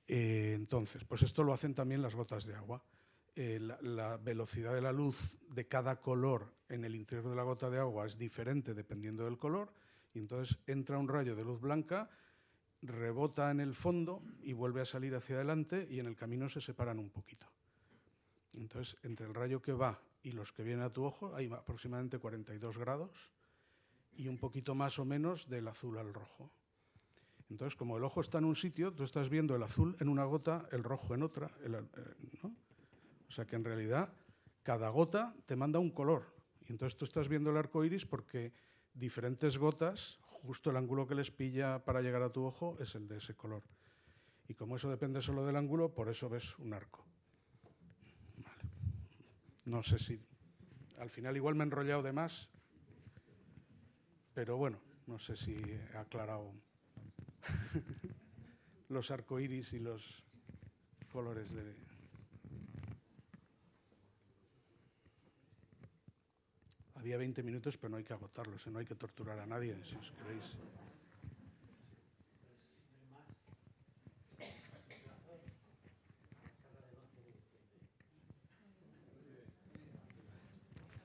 Entonces, pues esto lo hacen también las gotas de agua. La velocidad de la luz de cada color en el interior de la gota de agua es diferente dependiendo del color, y entonces entra un rayo de luz blanca, rebota en el fondo y vuelve a salir hacia adelante, y en el camino se separan un poquito. Entonces, entre el rayo que va y los que vienen a tu ojo hay aproximadamente 42 grados y un poquito más o menos del azul al rojo. Entonces, como el ojo está en un sitio, tú estás viendo el azul en una gota, el rojo en otra, ¿no? O sea que en realidad cada gota te manda un color. Y entonces tú estás viendo el arco iris porque diferentes gotas, justo el ángulo que les pilla para llegar a tu ojo es el de ese color. Y como eso depende solo del ángulo, por eso ves un arco. Vale. No sé si al final igual me he enrollado de más, pero bueno, no sé si he aclarado los arcoíris y los colores de... Había 20 minutos, pero no hay que agotarlos, no hay que torturar a nadie, si os queréis.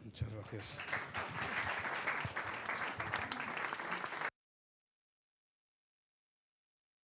Muchas gracias.